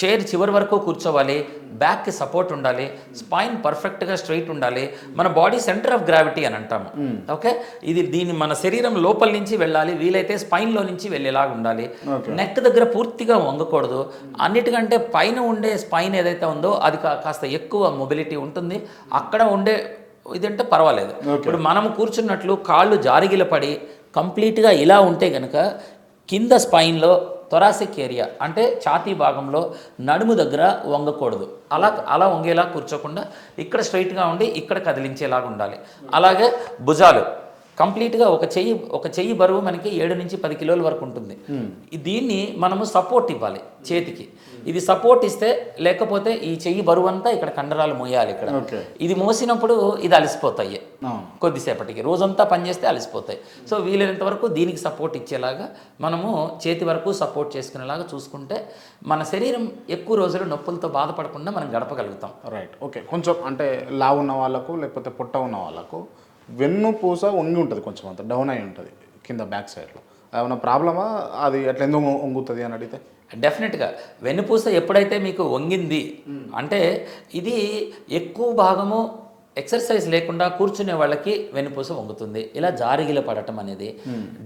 చైర్ చివరి వరకు కూర్చోవాలి, బ్యాక్కి సపోర్ట్ ఉండాలి, స్పైన్ పర్ఫెక్ట్గా స్ట్రైట్ ఉండాలి. మన బాడీ సెంటర్ ఆఫ్ గ్రావిటీ అని అంటాము. ఓకే, దీన్ని మన శరీరం లోపల నుంచి వెళ్ళాలి, వీలైతే స్పైన్లో నుంచి వెళ్ళేలాగా ఉండాలి. నెక్ దగ్గర పూర్తిగా వంగకూడదు. అన్నిటికంటే పైన ఉండే స్పైన్ ఏదైతే ఉందో అది కాస్త ఎక్కువ మొబిలిటీ ఉంటుంది. అక్కడ ఉండే ఇదంటే పర్వాలేదు. ఇప్పుడు మనం కూర్చున్నట్లు కాళ్ళు జారిగిల పడి కంప్లీట్గా ఇలా ఉంటే కనుక కింద స్పైన్లో థొరాసిక్ ఏరియా అంటే ఛాతీ భాగంలో నడుము దగ్గర వంగకూడదు. అలా వంగేలా కూర్చోకుండా ఇక్కడ స్ట్రైట్గా ఉండి ఇక్కడ కదిలించేలాగా ఉండాలి. అలాగే భుజాలు కంప్లీట్గా ఒక చెయ్యి బరువు మనకి 7 నుంచి 10 కిలోల వరకు ఉంటుంది. దీన్ని మనము సపోర్ట్ ఇవ్వాలి చేతికి. ఇది సపోర్ట్ ఇస్తే, లేకపోతే ఈ చెయ్యి బరువు అంతా ఇక్కడ కండరాలు మోయాలి. ఇక్కడ ఇది మోసినప్పుడు ఇది అలసిపోతాయి కొద్దిసేపటికి, రోజంతా పనిచేస్తే అలసిపోతాయి. సో వీలైనంత వరకు దీనికి సపోర్ట్ ఇచ్చేలాగా మనము చేతి వరకు సపోర్ట్ చేసుకునేలాగా చూసుకుంటే మన శరీరం ఎక్కువ రోజులు నొప్పులతో బాధపడకుండా మనం గడపగలుగుతాం. Right, okay. కొంచెం అంటే లావు ఉన్న వాళ్ళకు లేకపోతే పొట్ట ఉన్న వాళ్ళకు వెన్నుపూస వంగి ఉంటుంది, కొంచెం అంత డౌన్ అయి ఉంటుంది కింద బ్యాక్ సైడ్లో. ఏమైనా ప్రాబ్లమా? అది ఎట్లా ఎందుకు వంగుతుంది అని అడిగితే డెఫినెట్గా వెన్నుపూస ఎప్పుడైతే మీకు వంగింది అంటే ఇది ఎక్కువ భాగము ఎక్సర్సైజ్ లేకుండా కూర్చునే వాళ్ళకి వెన్నుపూస వంగుతుంది. ఇలా జారిగిల పడటం అనేది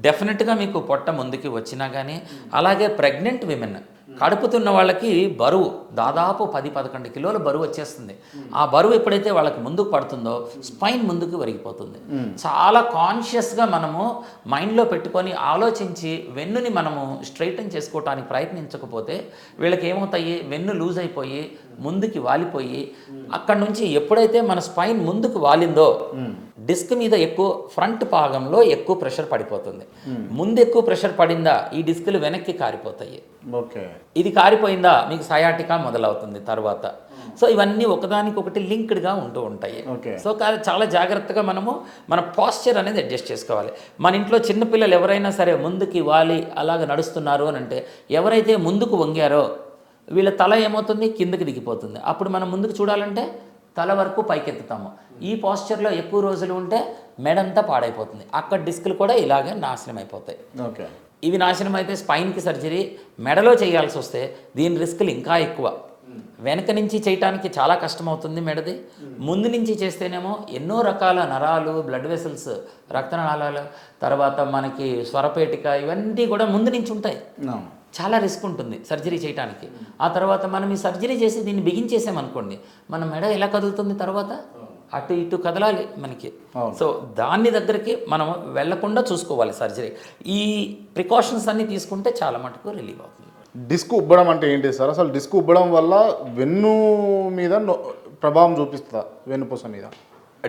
డెఫినెట్గా మీకు పొట్ట ముందుకి వచ్చినా కానీ, అలాగే ప్రెగ్నెంట్ విమెన్ కడుపుతున్న వాళ్ళకి బరువు దాదాపు 10-11 కిలోల బరువు వచ్చేస్తుంది. ఆ బరువు ఎప్పుడైతే వాళ్ళకి ముందుకు పడుతుందో స్పైన్ ముందుకు వరిగిపోతుంది. చాలా కాన్షియస్గా మనము మైండ్లో పెట్టుకొని ఆలోచించి వెన్నుని మనము స్ట్రైటన్ చేసుకోవటానికి ప్రయత్నించకపోతే వీళ్ళకి ఏమవుతాయి, వెన్ను లూజ్ అయిపోయి ముందుకి వాలిపోయి అక్కడి నుంచి ఎప్పుడైతే మన స్పైన్ ముందుకు వాలిందో డిస్క్ మీద ఎక్కువ ఫ్రంట్ భాగంలో ఎక్కువ ప్రెషర్ పడిపోతుంది. ముందు ఎక్కువ ప్రెషర్ పడిందా ఈ డిస్కులు వెనక్కి కారిపోతాయి. ఓకే, ఇది కారిపోయిందా మీకు సయాటికా మొదలవుతుంది తర్వాత. సో ఇవన్నీ ఒకదానికొకటి లింక్డ్గా ఉంటూ ఉంటాయి. సో చాలా జాగ్రత్తగా మనము మన పాస్చర్ అనేది అడ్జస్ట్ చేసుకోవాలి. మన ఇంట్లో చిన్నపిల్లలు ఎవరైనా సరే ముందుకి వాలి అలాగ నడుస్తున్నారు అని అంటే, ఎవరైతే ముందుకు వంగారో వీళ్ళ తల ఏమవుతుంది, కిందకి దిగిపోతుంది. అప్పుడు మనం ముందుకు చూడాలంటే తల వరకు పైకెత్తుతాము. ఈ పాస్చర్లో ఎక్కువ రోజులు ఉంటే మెడంతా పాడైపోతుంది. అక్కడ డిస్కులు కూడా ఇలాగే నాశనం అయిపోతాయి. ఓకే, ఇవి నాశనం అయితే స్పైన్కి సర్జరీ, మెడలో చేయాల్సి వస్తే దీని రిస్కులు ఇంకా ఎక్కువ. వెనక నుంచి చేయటానికి చాలా కష్టమవుతుంది మెడది. ముందు నుంచి చేస్తేనేమో ఎన్నో రకాల నరాలు, బ్లడ్ వెసల్స్, రక్తనాళాలు, తర్వాత మనకి స్వరపేటిక ఇవన్నీ కూడా ముందు నుంచి ఉంటాయి. చాలా రిస్క్ ఉంటుంది సర్జరీ చేయడానికి. ఆ తర్వాత మనం ఈ సర్జరీ చేసి దీన్ని బిగించేసామనుకోండి, మన మెడ ఎలా కదులుతుంది తర్వాత, అటు ఇటు కదలాలి మనకి. సో దాన్ని దగ్గరికి మనం వెళ్లకుండా చూసుకోవాలి సర్జరీ. ఈ ప్రికాషన్స్ అన్నీ తీసుకుంటే చాలా మటుకు రిలీవ్ అవుతుంది. డిస్క్ ఉబ్బడం అంటే ఏంటి సార్? అసలు డిస్క్ ఉబ్బడం వల్ల వెన్ను మీద ప్రభావం చూపిస్తుందా వెన్నుపూస మీద?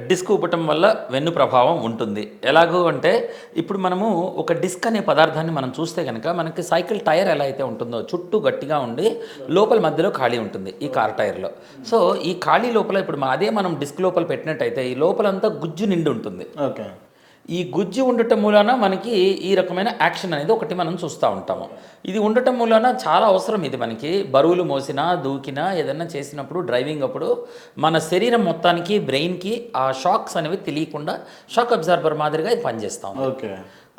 డిస్క్ ఉబ్బటం వల్ల వెన్ను ప్రభావం ఉంటుంది. ఎలాగో అంటే ఇప్పుడు మనము ఒక డిస్క్ అనే పదార్థాన్ని మనం చూస్తే కనుక మనకి సైకిల్ టైర్ ఎలా అయితే ఉంటుందో చుట్టూ గట్టిగా ఉండి లోపల మధ్యలో ఖాళీ ఉంటుంది ఈ కార్ టైర్లో. సో ఈ ఖాళీ లోపల ఇప్పుడు అదే మనం డిస్క్ లోపల పెట్టినట్టయితే ఈ లోపలంతా గుజ్జు నిండి ఉంటుంది. ఓకే, ఈ గుజ్జు ఉండటం మూలాన మనకి ఈ రకమైన యాక్షన్ అనేది ఒకటి మనం చూస్తూ ఉంటాము. ఇది ఉండటం మూలాన చాలా అవసరం. ఇది మనకి బరువులు మోసినా, దూకినా, ఏదైనా చేసినప్పుడు, డ్రైవింగ్ అప్పుడు మన శరీరం మొత్తానికి, బ్రెయిన్కి ఆ షాక్స్ అనేవి తెలియకుండా షాక్ అబ్జార్బర్ మాదిరిగా ఇది పనిచేస్తాం. ఓకే,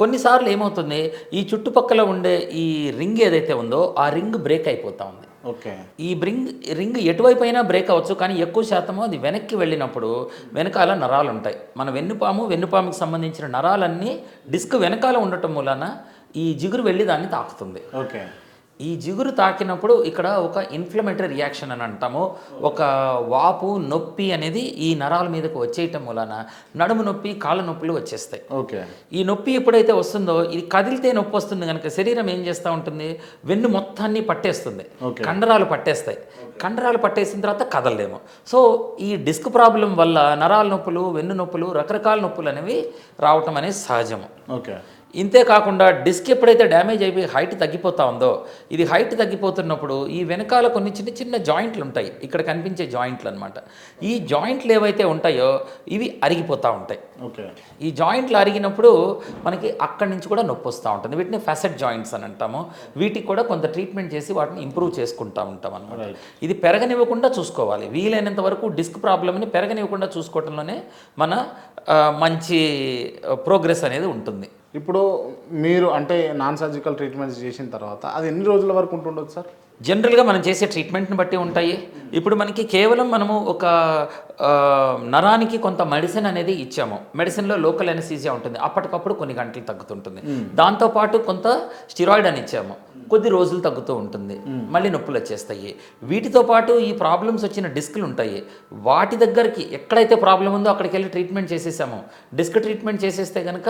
కొన్నిసార్లు ఏమవుతుంది, ఈ చుట్టుపక్కల ఉండే ఈ రింగ్ ఏదైతే ఉందో ఆ రింగ్ బ్రేక్ అయిపోతూ ఉంది. ఓకే, ఈ రింగ్ ఎటువైపు అయినా బ్రేక్ అవ్వచ్చు, కానీ ఎక్కువ శాతము అది వెనక్కి వెళ్ళినప్పుడు వెనకాల నరాలు ఉంటాయి. మన వెన్నుపాముకి సంబంధించిన నరాలన్నీ డిస్క్ వెనకాల ఉండటం మూలాన ఈ జిగురు వెళ్ళి దాన్ని తాకుతుంది. ఓకే, ఈ జిగురు తాకినప్పుడు ఇక్కడ ఒక ఇన్ఫ్లమేటరీ రియాక్షన్ అని అంటాము. ఒక వాపు, నొప్పి అనేది ఈ నరాల మీదకు వచ్చేయటం మూలాన నడుము నొప్పి, కాళ్ళ నొప్పులు వచ్చేస్తాయి. ఓకే, ఈ నొప్పి ఎప్పుడైతే వస్తుందో ఇది కదిలితే నొప్పి వస్తుంది కనుక శరీరం ఏం చేస్తూ ఉంటుంది, వెన్ను మొత్తాన్ని పట్టేస్తుంది, కండరాలు పట్టేస్తాయి. కండరాలు పట్టేసిన తర్వాత కదలలేము. సో ఈ డిస్క్ ప్రాబ్లం వల్ల నరాల నొప్పులు, వెన్ను నొప్పులు, రకరకాల నొప్పులు అనేవి రావటం అనేది సహజము. ఓకే, ఇంతే కాకుండా డిస్క్ ఎప్పుడైతే డ్యామేజ్ అయిపోయి హైట్ తగ్గిపోతా ఉందో, ఇది హైట్ తగ్గిపోతున్నప్పుడు ఈ వెనకాల కొన్ని చిన్న చిన్న జాయింట్లు ఉంటాయి, ఇక్కడ కనిపించే జాయింట్లు అనమాట. ఈ జాయింట్లు ఏవైతే ఉంటాయో ఇవి అరిగిపోతూ ఉంటాయి. ఓకే, ఈ జాయింట్లు అరిగినప్పుడు మనకి అక్కడి నుంచి కూడా నొప్పి వస్తూ ఉంటుంది. వీటిని ఫెసెట్ జాయింట్స్ అని అంటాము. వీటికి కూడా కొంత ట్రీట్మెంట్ చేసి వాటిని ఇంప్రూవ్ చేసుకుంటూ ఉంటాం అనమాట. ఇది పెరగనివ్వకుండా చూసుకోవాలి. వీలైనంత వరకు డిస్క్ ప్రాబ్లమ్ని పెరగనివ్వకుండా చూసుకోవడంలోనే మన మంచి ప్రోగ్రెస్ అనేది ఉంటుంది. ఇప్పుడు మీరు అంటే నాన్ సర్జికల్ ట్రీట్మెంట్స్ చేసిన తర్వాత అది ఎన్ని రోజుల వరకు ఉంటుండొచ్చు సార్? జనరల్గా మనం చేసే ట్రీట్మెంట్ని బట్టి ఉంటాయి. ఇప్పుడు మనకి కేవలం మనము ఒక నరానికి కొంత మెడిసిన్ అనేది ఇచ్చాము. మెడిసిన్లో లోకల్ ఎనస్థీసియా ఉంటుంది, అప్పటికప్పుడు కొన్ని గంటలు తగ్గుతుంటుంది. దాంతోపాటు కొంత స్టిరాయిడ్ అని ఇచ్చాము, కొద్ది రోజులు తగ్గుతూ ఉంటుంది, మళ్ళీ నొప్పులు వచ్చేస్తాయి. వీటితో పాటు ఈ ప్రాబ్లమ్స్ వచ్చిన డిస్క్లు ఉంటాయి, వాటి దగ్గరికి ఎక్కడైతే ప్రాబ్లం ఉందో అక్కడికి వెళ్ళి ట్రీట్మెంట్ చేసేసాము. డిస్క్ ట్రీట్మెంట్ చేసేస్తే కనుక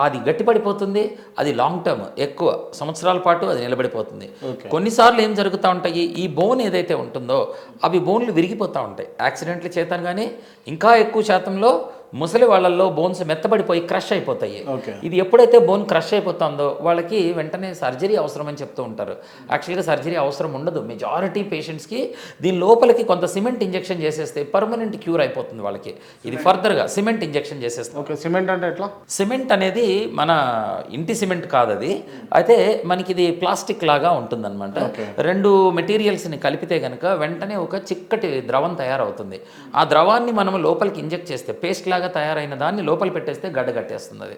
అది గట్టిపడిపోతుంది, అది లాంగ్ టర్మ్, ఎక్కువ సంవత్సరాల పాటు అది నిలబడిపోతుంది. కొన్నిసార్లు ఏం జరుగుతూ ఉంటాయి, ఈ బోన్ ఏదైతే ఉంటుందో అవి బోన్లు విరిగిపోతూ ఉంటాయి యాక్సిడెంట్ల చేత, కానీ ఇంకా ఎక్కువ శాతంలో ముసలి వాళ్ళల్లో బోన్స్ మెత్తబడిపోయి క్రష్ అయిపోతాయి. ఇది ఎప్పుడైతే బోన్ క్రష్ అయిపోతుందో వాళ్ళకి వెంటనే సర్జరీ అవసరం అని చెప్తూ ఉంటారు. యాక్చువల్గా సర్జరీ అవసరం ఉండదు. మెజారిటీ పేషెంట్స్కి దీని లోపలికి కొంత సిమెంట్ ఇంజెక్షన్ చేసేస్తే పర్మనెంట్ క్యూర్ అయిపోతుంది వాళ్ళకి. ఇది ఫర్దర్గా సిమెంట్ ఇంజెక్షన్ చేసేస్తాం. ఓకే, సిమెంట్ అంటే ఎట్లా? సిమెంట్ అనేది మన ఇంటి సిమెంట్ కాదు అది, అయితే మనకి ఇది ప్లాస్టిక్ లాగా ఉంటుందన్నమాట. రెండు మెటీరియల్స్ని కలిపితే కనుక వెంటనే ఒక చిక్కటి ద్రవం తయారవుతుంది. ఆ ద్రవాన్ని మనం లోపలికి ఇంజెక్ట్ చేస్తే పేస్ట్ లాగా తయారైన దాన్ని లోపల పెట్టేస్తే గడ్డ కట్టేస్తుంది. అది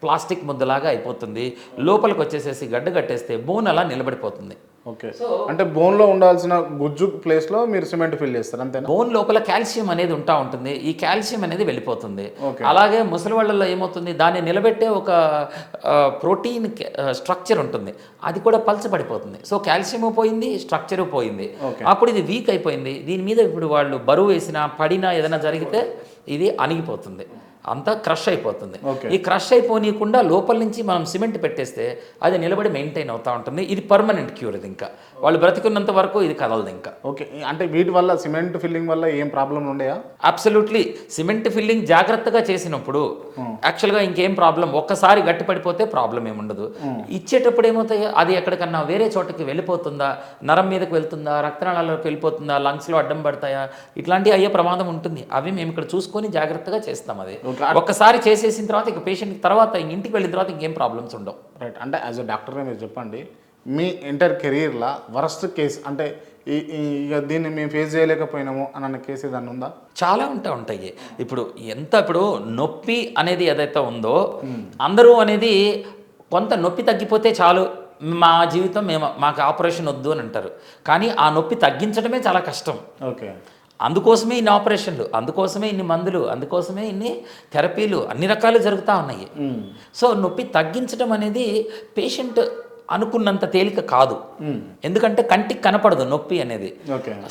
ప్లాస్టిక్ ముద్దలాగా అయిపోతుంది. లోపలికి వచ్చేసేసి గడ్డ కట్టేస్తే బోన్ అలా నిలబడిపోతుంది. ఓకే, అంటే బోన్ లో ఉండాల్సిన గుజ్జు ప్లేస్ లో మీరు సిమెంట్ ఫిల్ చేస్తారు అంతేనా? బోన్ లోపల కాల్షియం అనేది ఉంటా ఉంటుంది, ఈ కాల్షియం అనేది వెళ్ళిపోతుంది. అలాగే ముసలి వాళ్ళలో ఏమవుతుంది, దాన్ని నిలబెట్టే ఒక ప్రోటీన్ స్ట్రక్చర్ ఉంటుంది, అది కూడా పలచబడిపోతుంది. సో కాల్షియం పోయింది, స్ట్రక్చరు పోయింది, అప్పుడు ఇది వీక్ అయిపోయింది. దీని మీద ఇప్పుడు వాళ్ళు బరువు వేసినా పడినా ఏదైనా జరిగితే ఇది అణిగిపోతుంది, అంతా క్రష్ అయిపోతుంది. ఈ క్రష్ అయిపోనీయకుండా లోపల నుంచి మనం సిమెంట్ పెట్టేస్తే అది నిలబడి మెయింటైన్ అవుతూ ఉంటుంది. ఇది పర్మనెంట్ క్యూర్. ఇది ఇంకా వాళ్ళు బ్రతికున్నంత వరకు ఇది కదలదు ఇంకా. ఓకే, అంటే వీటి వల్ల సిమెంట్ ఫిల్లింగ్ వల్ల ఏం ప్రాబ్లం ఉండేయా? అబ్సల్యూట్లీ. సిమెంట్ ఫిల్లింగ్ జాగ్రత్తగా చేసినప్పుడు యాక్చువల్గా ఇంకేం ప్రాబ్లం, ఒక్కసారి గట్టి పడిపోతే ప్రాబ్లం ఏముండదు. ఇచ్చేటప్పుడు ఏమవుతాయి, అది ఎక్కడికన్నా వేరే చోటకి వెళ్ళిపోతుందా, నరం మీదకి వెళ్తుందా, రక్తనాళాల్లోకి వెళ్ళిపోతుందా, లంగ్స్లో అడ్డం పడతాయా, ఇట్లాంటివి అయ్యే ప్రమాదం ఉంటుంది. అవి మేము ఇక్కడ చూసుకొని జాగ్రత్తగా చేస్తాం. అది ఒక్కసారి చేసేసిన తర్వాత ఇక పేషెంట్ తర్వాత ఇంటికి వెళ్ళిన తర్వాత ఇంకేం ప్రాబ్లమ్స్ ఉండవు. రైట్, అంటే యాజ్ అ డాక్టర్గా మీరు చెప్పండి, మీ ఎంటైర్ కెరీర్లో వరస్ట్ కేసు అంటే ఇక దీన్ని మేము ఫేస్ చేయలేకపోయినాము అన్న కేసు ఏదన్నా ఉందా? చాలా ఉంటాయి. ఇప్పుడు నొప్పి అనేది ఏదైతే ఉందో అందరూ అనేది కొంత నొప్పి తగ్గిపోతే చాలు, మా జీవితం మాకు ఆపరేషన్ వద్దు అని అంటారు. కానీ ఆ నొప్పి తగ్గించడమే చాలా కష్టం. ఓకే, అందుకోసమే ఇన్ని ఆపరేషన్లు, అందుకోసమే ఇన్ని మందులు, అందుకోసమే ఇన్ని థెరపీలు, అన్ని రకాలు జరుగుతూ ఉన్నాయి. సో నొప్పి తగ్గించడం అనేది పేషెంట్ అనుకున్నంత తేలిక కాదు, ఎందుకంటే కంటికి కనపడదు నొప్పి అనేది.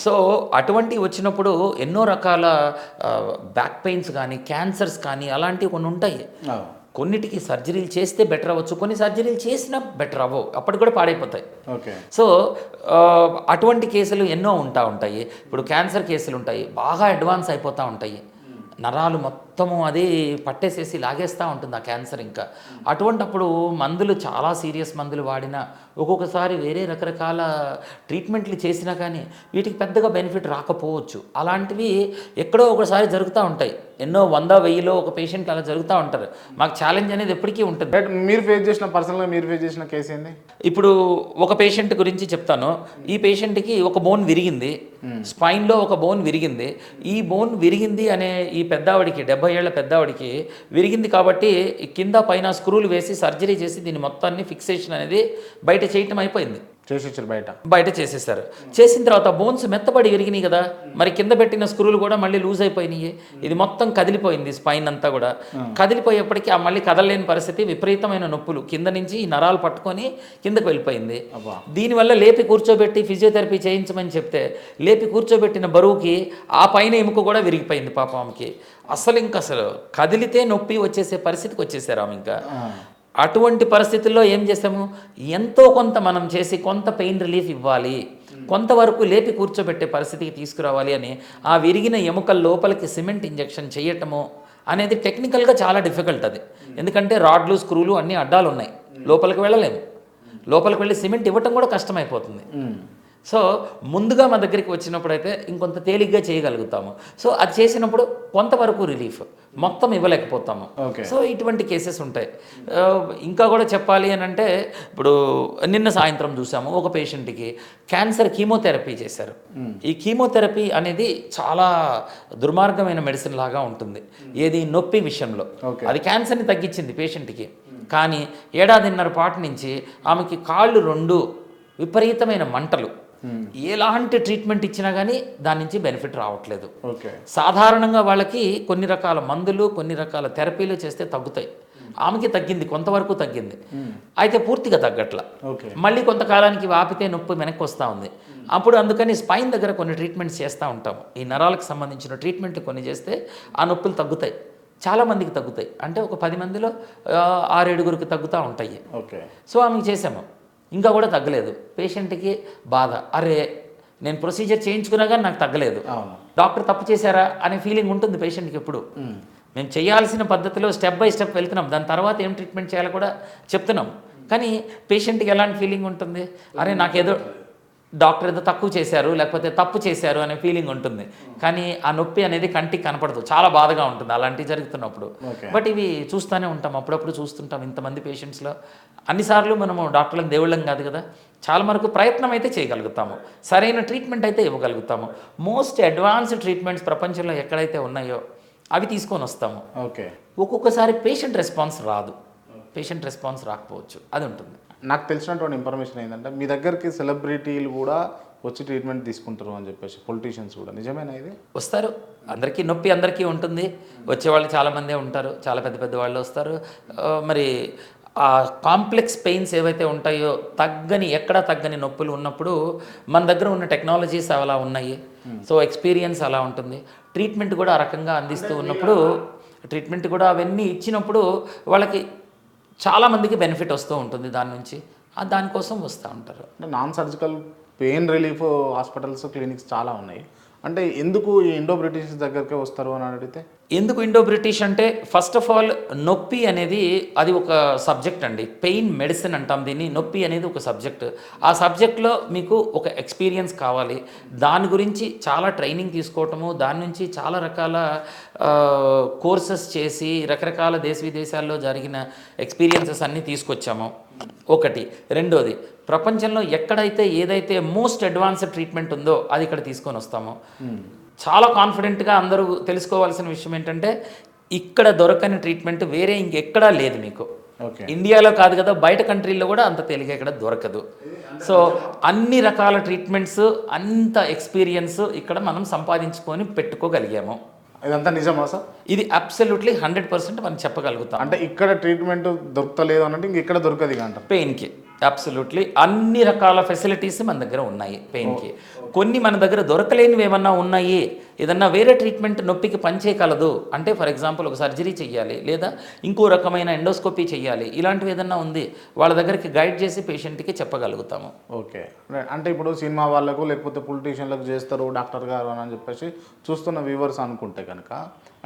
సో అటువంటి వచ్చినప్పుడు ఎన్నో రకాల బ్యాక్ పెయిన్స్ కానీ క్యాన్సర్స్ కానీ అలాంటివి కొన్ని ఉంటాయి. కొన్నిటికి సర్జరీలు చేస్తే బెటర్ అవ్వచ్చు, కొన్ని సర్జరీలు చేసినా బెటర్ అవ్వవు, అప్పటికి కూడా పాడైపోతాయి. సో అటువంటి కేసులు ఎన్నో ఉంటాయి. ఇప్పుడు క్యాన్సర్ కేసులు ఉంటాయి, బాగా అడ్వాన్స్ అయిపోతూ ఉంటాయి, నరాలు మొత్తము అది పట్టేసేసి లాగేస్తూ ఉంటుంది ఆ క్యాన్సర్. ఇంకా అటువంటప్పుడు మందులు చాలా సీరియస్ మందులు వాడినా, ఒక్కొక్కసారి వేరే రకరకాల ట్రీట్మెంట్లు చేసినా కానీ వీటికి పెద్దగా బెనిఫిట్ రాకపోవచ్చు. అలాంటివి ఎక్కడో ఒకసారి జరుగుతూ ఉంటాయి. ఎన్నో 100,000లో ఒక పేషెంట్ అలా జరుగుతూ ఉంటారు. మాకు ఛాలెంజ్ అనేది ఎప్పటికీ ఉంటుంది. మీరు ఫేస్ చేసిన పర్సనల్గా మీరు ఫేస్ చేసిన కేసు ఏంది? ఇప్పుడు ఒక పేషెంట్ గురించి చెప్తాను. ఈ పేషెంట్కి ఒక బోన్ విరిగింది, స్పైన్లో ఒక బోన్ విరిగింది. ఈ బోన్ విరిగింది అనే ఈ పెద్దావిడికి 70 ఏళ్ల పెద్దావిడికి విరిగింది కాబట్టి కింద పైన స్క్రూలు వేసి సర్జరీ చేసి దీన్ని మొత్తాన్ని ఫిక్సేషన్ అనేది బయట చేయటం అయిపోయింది. చేసేసారు, బయట చేసేసారు. చేసిన తర్వాత బోన్స్ మెత్తబడి విరిగినాయి కదా, మరి కింద పెట్టిన స్క్రూలు కూడా మళ్ళీ లూజ్ అయిపోయినాయి. ఇది మొత్తం కదిలిపోయింది, స్పైన్ అంతా కూడా కదిలిపోయేప్పటికీ ఆ మళ్ళీ కదలలేని పరిస్థితి, విపరీతమైన నొప్పులు, కింద నుంచి ఈ నరాలు పట్టుకొని కిందకు వెళ్ళిపోయింది. దీనివల్ల లేపి కూర్చోబెట్టి ఫిజియోథెరపీ చేయించమని చెప్తే లేపి కూర్చోబెట్టిన బరువుకి ఆ పైన ఎముక కూడా విరిగిపోయింది పాపం ఆమెకి. అసలు కదిలితే నొప్పి వచ్చేసే పరిస్థితికి వచ్చేసారు ఆమె. ఇంకా అటువంటి పరిస్థితుల్లో ఏం చేసాము, ఎంతో కొంత మనం చేసి కొంత పెయిన్ రిలీఫ్ ఇవ్వాలి, కొంతవరకు లేపి కూర్చోబెట్టే పరిస్థితికి తీసుకురావాలి అని ఆ విరిగిన ఎముకల లోపలికి సిమెంట్ ఇంజెక్షన్ చేయటము అనేది టెక్నికల్గా చాలా డిఫికల్ట్. అది ఎందుకంటే రాడ్లు స్క్రూలు అన్నీ అడ్డాలు ఉన్నాయి, లోపలికి వెళ్ళలేము. లోపలికి వెళ్ళి సిమెంట్ ఇవ్వటం కూడా కష్టమైపోతుంది. సో ముందుగా మా దగ్గరికి వచ్చినప్పుడు అయితే ఇంకొంత తేలిగ్గా చేయగలుగుతాము. సో అది చేసినప్పుడు కొంతవరకు రిలీఫ్, మొత్తం ఇవ్వలేకపోతాము. సో ఇటువంటి కేసెస్ ఉంటాయి. ఇంకా కూడా చెప్పాలి అని అంటే, ఇప్పుడు నిన్న సాయంత్రం చూసాము ఒక పేషెంట్కి క్యాన్సర్ కీమోథెరపీ చేశారు. ఈ కీమోథెరపీ అనేది చాలా దుర్మార్గమైన మెడిసిన్ లాగా ఉంటుంది ఏది నొప్పి విషయంలో. అది క్యాన్సర్ని తగ్గించింది పేషెంట్కి, కానీ 1.5 ఏళ్ల పాటు నుంచి ఆమెకి కాళ్ళు 2 విపరీతమైన మంటలు, ఎలాంటి ట్రీట్మెంట్ ఇచ్చినా కానీ దాని నుంచి బెనిఫిట్ రావట్లేదు. ఓకే. సాధారణంగా వాళ్ళకి కొన్ని రకాల మందులు కొన్ని రకాల థెరపీలు చేస్తే తగ్గుతాయి. ఆమెకి తగ్గింది, కొంతవరకు తగ్గింది, అయితే పూర్తిగా తగ్గట్లా. ఓకే. మళ్ళీ కొంతకాలానికి ఆపితే నొప్పి వెనక్కి వస్తూ ఉంది. అప్పుడు అందుకని స్పైన్ దగ్గర కొన్ని ట్రీట్మెంట్స్ చేస్తూ ఉంటాము. ఈ నరాలకు సంబంధించిన ట్రీట్మెంట్లు కొన్ని చేస్తే ఆ నొప్పులు తగ్గుతాయి, చాలామందికి తగ్గుతాయి. అంటే ఒక 10 మందిలో 6-7గురికి తగ్గుతూ ఉంటాయి. ఓకే. సో ఆమెకి చేసాము, ఇంకా కూడా తగ్గలేదు. పేషెంట్కి బాధ, అరే నేను ప్రొసీజర్ చేయించుకున్నా కానీ నాకు తగ్గలేదు, డాక్టర్ తప్పు చేశారా అనే ఫీలింగ్ ఉంటుంది పేషెంట్కి ఎప్పుడు. మేము చేయాల్సిన పద్ధతిలో స్టెప్ బై స్టెప్ వెళ్తున్నాం, దాని తర్వాత ఏం ట్రీట్మెంట్ చేయాలో కూడా చెప్తున్నాం. కానీ పేషెంట్కి ఎలాంటి ఫీలింగ్ ఉంటుంది, అరే నాకేదో డాక్టర్ ఏదో తక్కువ చేశారు లేకపోతే తప్పు చేశారు అనే ఫీలింగ్ ఉంటుంది. కానీ ఆ నొప్పి అనేది కంటికి కనపడదు, చాలా బాధగా ఉంటుంది అలాంటివి జరుగుతున్నప్పుడు. బట్ ఇవి చూస్తూనే ఉంటాం, అప్పుడప్పుడు చూస్తుంటాం ఇంతమంది పేషెంట్స్లో. అన్నిసార్లు మనము డాక్టర్లకు దేవుళ్ళం కాదు కదా, చాలా వరకు ప్రయత్నం అయితే చేయగలుగుతాము, సరైన ట్రీట్మెంట్ అయితే ఇవ్వగలుగుతాము. మోస్ట్ అడ్వాన్స్డ్ ట్రీట్మెంట్స్ ప్రపంచంలో ఎక్కడైతే ఉన్నాయో అవి తీసుకొని వస్తాము. ఓకే. ఒక్కొక్కసారి పేషెంట్ రెస్పాన్స్ రాదు, పేషెంట్ రెస్పాన్స్ రాకపోవచ్చు, అది ఉంటుంది. నాకు తెలిసినటువంటి ఇన్ఫర్మేషన్ ఏంటంటే మీ దగ్గరికి సెలబ్రిటీలు కూడా వచ్చి ట్రీట్మెంట్ తీసుకుంటారు అని చెప్పేసి, పొలిటీషియన్స్ కూడా, నిజమేనా ఇది? వస్తారు, అందరికీ నొప్పి అందరికీ ఉంటుంది, వచ్చేవాళ్ళు చాలామందే ఉంటారు, చాలా పెద్ద పెద్ద వాళ్ళు వస్తారు. మరి ఆ కాంప్లెక్స్ పెయిన్స్ ఏవైతే ఉంటాయో ఎక్కడా తగ్గని నొప్పులు ఉన్నప్పుడు మన దగ్గర ఉన్న టెక్నాలజీస్ అలా ఉన్నాయి, సో ఎక్స్పీరియన్స్ అలా ఉంటుంది. ట్రీట్మెంట్ కూడా ఆ రకంగా అందిస్తూ ఉన్నప్పుడు, ట్రీట్మెంట్ కూడా అవన్నీ ఇచ్చినప్పుడు వాళ్ళకి చాలామందికి బెనిఫిట్ వస్తూ ఉంటుంది దాని నుంచి, దానికోసం వస్తూ ఉంటారు. అంటే non surgical pain relief hospitals clinics చాలా ఉన్నాయి, అంటే ఎందుకు ఈ ఇండో బ్రిటిష్ దగ్గరికి వస్తారు అని అడిగితే? ఎందుకు ఇండో బ్రిటిష్ అంటే, ఫస్ట్ ఆఫ్ ఆల్ నొప్పి అనేది అది ఒక సబ్జెక్ట్ అండి, పెయిన్ మెడిసిన్ అంటాం దీన్ని. నొప్పి అనేది ఒక సబ్జెక్ట్, ఆ సబ్జెక్ట్లో మీకు ఒక ఎక్స్పీరియన్స్ కావాలి, దాని గురించి చాలా ట్రైనింగ్ తీసుకోవటము, దాని నుంచి చాలా రకాల కోర్సెస్ చేసి రకరకాల దేశ విదేశాల్లో జరిగిన ఎక్స్పీరియన్సెస్ అన్నీ తీసుకొచ్చాము ఒకటి. రెండోది, ప్రపంచంలో ఎక్కడైతే ఏదైతే మోస్ట్ అడ్వాన్స్డ్ ట్రీట్మెంట్ ఉందో అది ఇక్కడ తీసుకొని వస్తాము. చాలా కాన్ఫిడెంట్గా అందరూ తెలుసుకోవాల్సిన విషయం ఏంటంటే, ఇక్కడ దొరకని ట్రీట్మెంట్ వేరే ఇంకెక్కడా లేదు మీకు. ఇండియాలో కాదు కదా, బయట కంట్రీల్లో కూడా అంత తేలిక ఇక్కడ దొరకదు. సో అన్ని రకాల ట్రీట్మెంట్స్, అంత ఎక్స్పీరియన్స్ ఇక్కడ మనం సంపాదించుకొని పెట్టుకోగలిగాము. ఇదంతా నిజమా సార్? ఇది అబ్సల్యూట్లీ 100% మనం చెప్పగలుగుతాం. అంటే ఇక్కడ ట్రీట్మెంట్ దొరకలేదు అన్నట్టు ఇంక ఇక్కడ దొరకదు అంట. పెయిన్కి అబ్సల్యూట్లీ అన్ని రకాల ఫెసిలిటీస్ మన దగ్గర ఉన్నాయి పెయిన్కి. కొన్ని మన దగ్గర దొరకలేనివి ఏమన్నా ఉన్నాయి, ఏదన్నా వేరే ట్రీట్మెంట్ నొప్పికి పనిచేయగలదు అంటే, ఫర్ ఎగ్జాంపుల్ ఒక సర్జరీ చేయాలి లేదా ఇంకో రకమైన ఎండోస్కోపీ చేయాలి, ఇలాంటివి ఏదన్నా ఉంది వాళ్ళ దగ్గరికి గైడ్ చేసి పేషెంట్కి చెప్పగలుగుతాము. ఓకే. అంటే ఇప్పుడు సినిమా వాళ్ళకు లేకపోతే పొలిటీషియన్లకు చేస్తారు డాక్టర్ గారు అని చెప్పేసి చూస్తున్న వ్యూవర్స్ అనుకుంటే కనుక,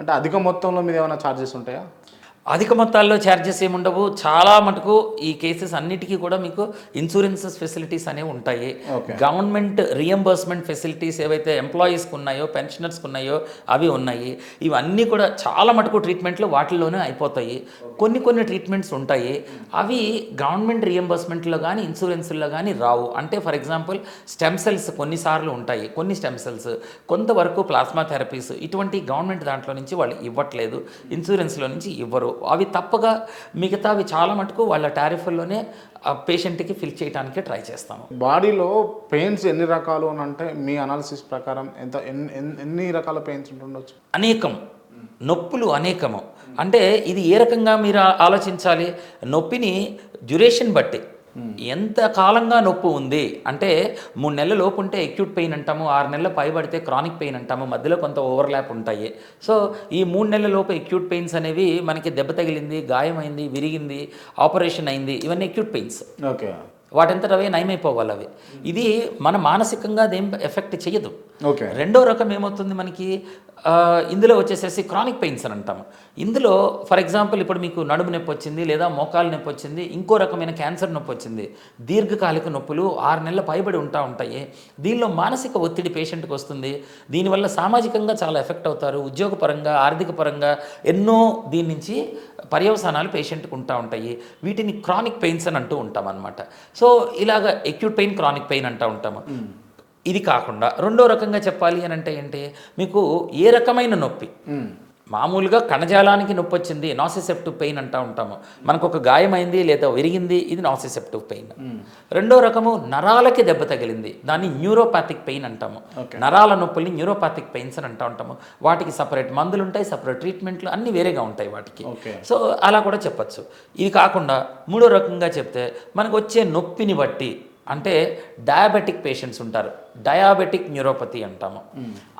అంటే అధిక మొత్తంలో మీద ఏమైనా ఛార్జెస్ ఉంటాయా? అధిక మొత్తాల్లో ఛార్జెస్ ఏముండవు, చాలా మటుకు ఈ కేసెస్ అన్నిటికీ కూడా మీకు ఇన్సూరెన్సెస్ ఫెసిలిటీస్ అనేవి ఉంటాయి. గవర్నమెంట్ రియంబర్స్మెంట్ ఫెసిలిటీస్ ఏవైతే ఎంప్లాయీస్కి ఉన్నాయో, పెన్షనర్స్కి ఉన్నాయో అవి ఉన్నాయి. ఇవన్నీ కూడా చాలా మటుకు ట్రీట్మెంట్లు వాటిల్లోనే అయిపోతాయి. కొన్ని ట్రీట్మెంట్స్ ఉంటాయి, అవి గవర్నమెంట్ రియంబర్స్మెంట్లో కానీ ఇన్సూరెన్స్లో కానీ రావు. అంటే ఫర్ ఎగ్జాంపుల్ స్టెమ్ సెల్స్ కొన్నిసార్లు ఉంటాయి, కొన్ని స్టెమ్ సెల్స్, కొంతవరకు ప్లాస్మా థెరపీస్, ఇటువంటి గవర్నమెంట్ దాంట్లో నుంచి వాళ్ళు ఇవ్వట్లేదు, ఇన్సూరెన్స్లో నుంచి ఇవ్వరు. అవి తప్పగా మిగతావి చాలా మటుకు వాళ్ళ టారిఫ్లోనే పేషెంట్కి ఫిల్ చేయడానికి ట్రై చేస్తాము. బాడీలో పెయిన్స్ ఎన్ని రకాలు అని అంటే మీ అనాలిసిస్ ప్రకారం ఎన్ని రకాల పెయిన్స్ ఉంటుండొచ్చు? అనేకం, నొప్పులు అనేకము. అంటే ఇది ఏ రకంగా మీరు ఆలోచించాలి, నొప్పిని డ్యూరేషన్ బట్టి, ఎంత కాలంగా నొప్పి ఉంది అంటే 3 నెలల లోపు ఉంటే అక్యూట్ పెయిన్ అంటాము, 6 నెలల పైబడితే క్రానిక్ పెయిన్ అంటాము, మధ్యలో కొంత ఓవర్లాప్ ఉంటాయి. సో ఈ 3 నెలల లోపు అక్యూట్ పెయిన్స్ అనేవి మనకి దెబ్బ తగిలింది, గాయమైంది, విరిగింది, ఆపరేషన్ అయింది, ఇవన్నీ అక్యూట్ పెయిన్స్. ఓకే. వాటంతట అవే నయమైపోవాలి అవి. ఇది మన మానసికంగా అదేం ఎఫెక్ట్ చేయదు. ఓకే. రెండో రకం ఏమవుతుంది మనకి, ఇందులో వచ్చేసేసి క్రానిక్ పెయిన్స్ అని అంటాము. ఇందులో ఫర్ ఎగ్జాంపుల్ ఇప్పుడు మీకు నడుము నొప్పి వచ్చింది లేదా మోకాలు నొప్పి వచ్చింది, ఇంకో రకమైన క్యాన్సర్ నొప్పి వచ్చింది, దీర్ఘకాలిక నొప్పులు 6 నెలల పైబడి ఉంటాయి. దీనిలో మానసిక ఒత్తిడి పేషెంట్కి వస్తుంది, దీనివల్ల సామాజికంగా చాలా ఎఫెక్ట్ అవుతారు, ఉద్యోగపరంగా, ఆర్థిక పరంగా ఎన్నో దీని నుంచి పర్యవసానాలు పేషెంట్కి ఉంటాయి. వీటిని క్రానిక్ పెయిన్స్ అని అంటూ ఉంటాం అన్నమాట. సో ఇలాగ అక్యూట్ పెయిన్, క్రానిక్ పెయిన్ అంటూ ఉంటాము. ఇది కాకుండా రెండో రకంగా చెప్పాలి అని అంటే ఏంటి, మీకు ఏ రకమైన నొప్పి, మామూలుగా కణజాలానికి నొప్పి వచ్చింది నాసిసెప్టివ్ పెయిన్ అంటూ ఉంటాము. మనకు ఒక గాయమైంది లేదా విరిగింది, ఇది నాసిసెప్టివ్ పెయిన్. రెండో రకము నరాలకి దెబ్బ తగిలింది, దాన్ని న్యూరోపాథిక్ పెయిన్ అంటాము. నరాల నొప్పుల్ని న్యూరోపాథిక్ పెయిన్స్ అని అంటూ ఉంటాము. వాటికి సపరేట్ మందులు ఉంటాయి, సపరేట్ ట్రీట్మెంట్లు అన్నీ వేరేగా ఉంటాయి వాటికి. సో అలా కూడా చెప్పచ్చు. ఇది కాకుండా మూడో రకంగా చెప్తే మనకు వచ్చే నొప్పిని బట్టి, అంటే డయాబెటిక్ పేషెంట్స్ ఉంటారు, డయాబెటిక్ న్యూరోపతి అంటాము.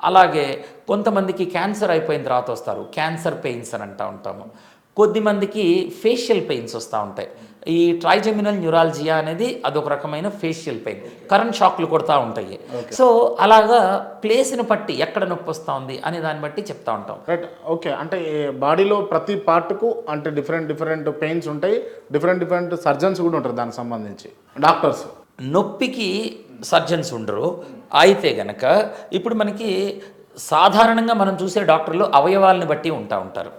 అలాగే కొంతమందికి క్యాన్సర్ అయిపోయిన తర్వాత వస్తారు, క్యాన్సర్ పెయిన్స్ అని అంటూ ఉంటాము. కొద్దిమందికి ఫేషియల్ పెయిన్స్ వస్తూ ఉంటాయి. ఈ ట్రైజెమినల్ న్యూరాలజియా అనేది అదొక రకమైన ఫేషియల్ పెయిన్, కరెంట్ షాక్లు కొడతా ఉంటాయి. సో అలాగా ప్లేస్ని బట్టి ఎక్కడ నొప్పి వస్తూ ఉంది అనే దాన్ని బట్టి చెప్తా ఉంటాం. రైట్. ఓకే. అంటే బాడీలో ప్రతి పార్ట్కు అంటే డిఫరెంట్ పెయిన్స్ ఉంటాయి, డిఫరెంట్ సర్జన్స్ కూడా ఉంటారు దానికి సంబంధించి, డాక్టర్స్. నొప్పికి సర్జన్స్ ఉండరు. అయితే గనక ఇప్పుడు మనకి సాధారణంగా మనం చూసే డాక్టర్లు అవయవాలను బట్టి ఉంటారు.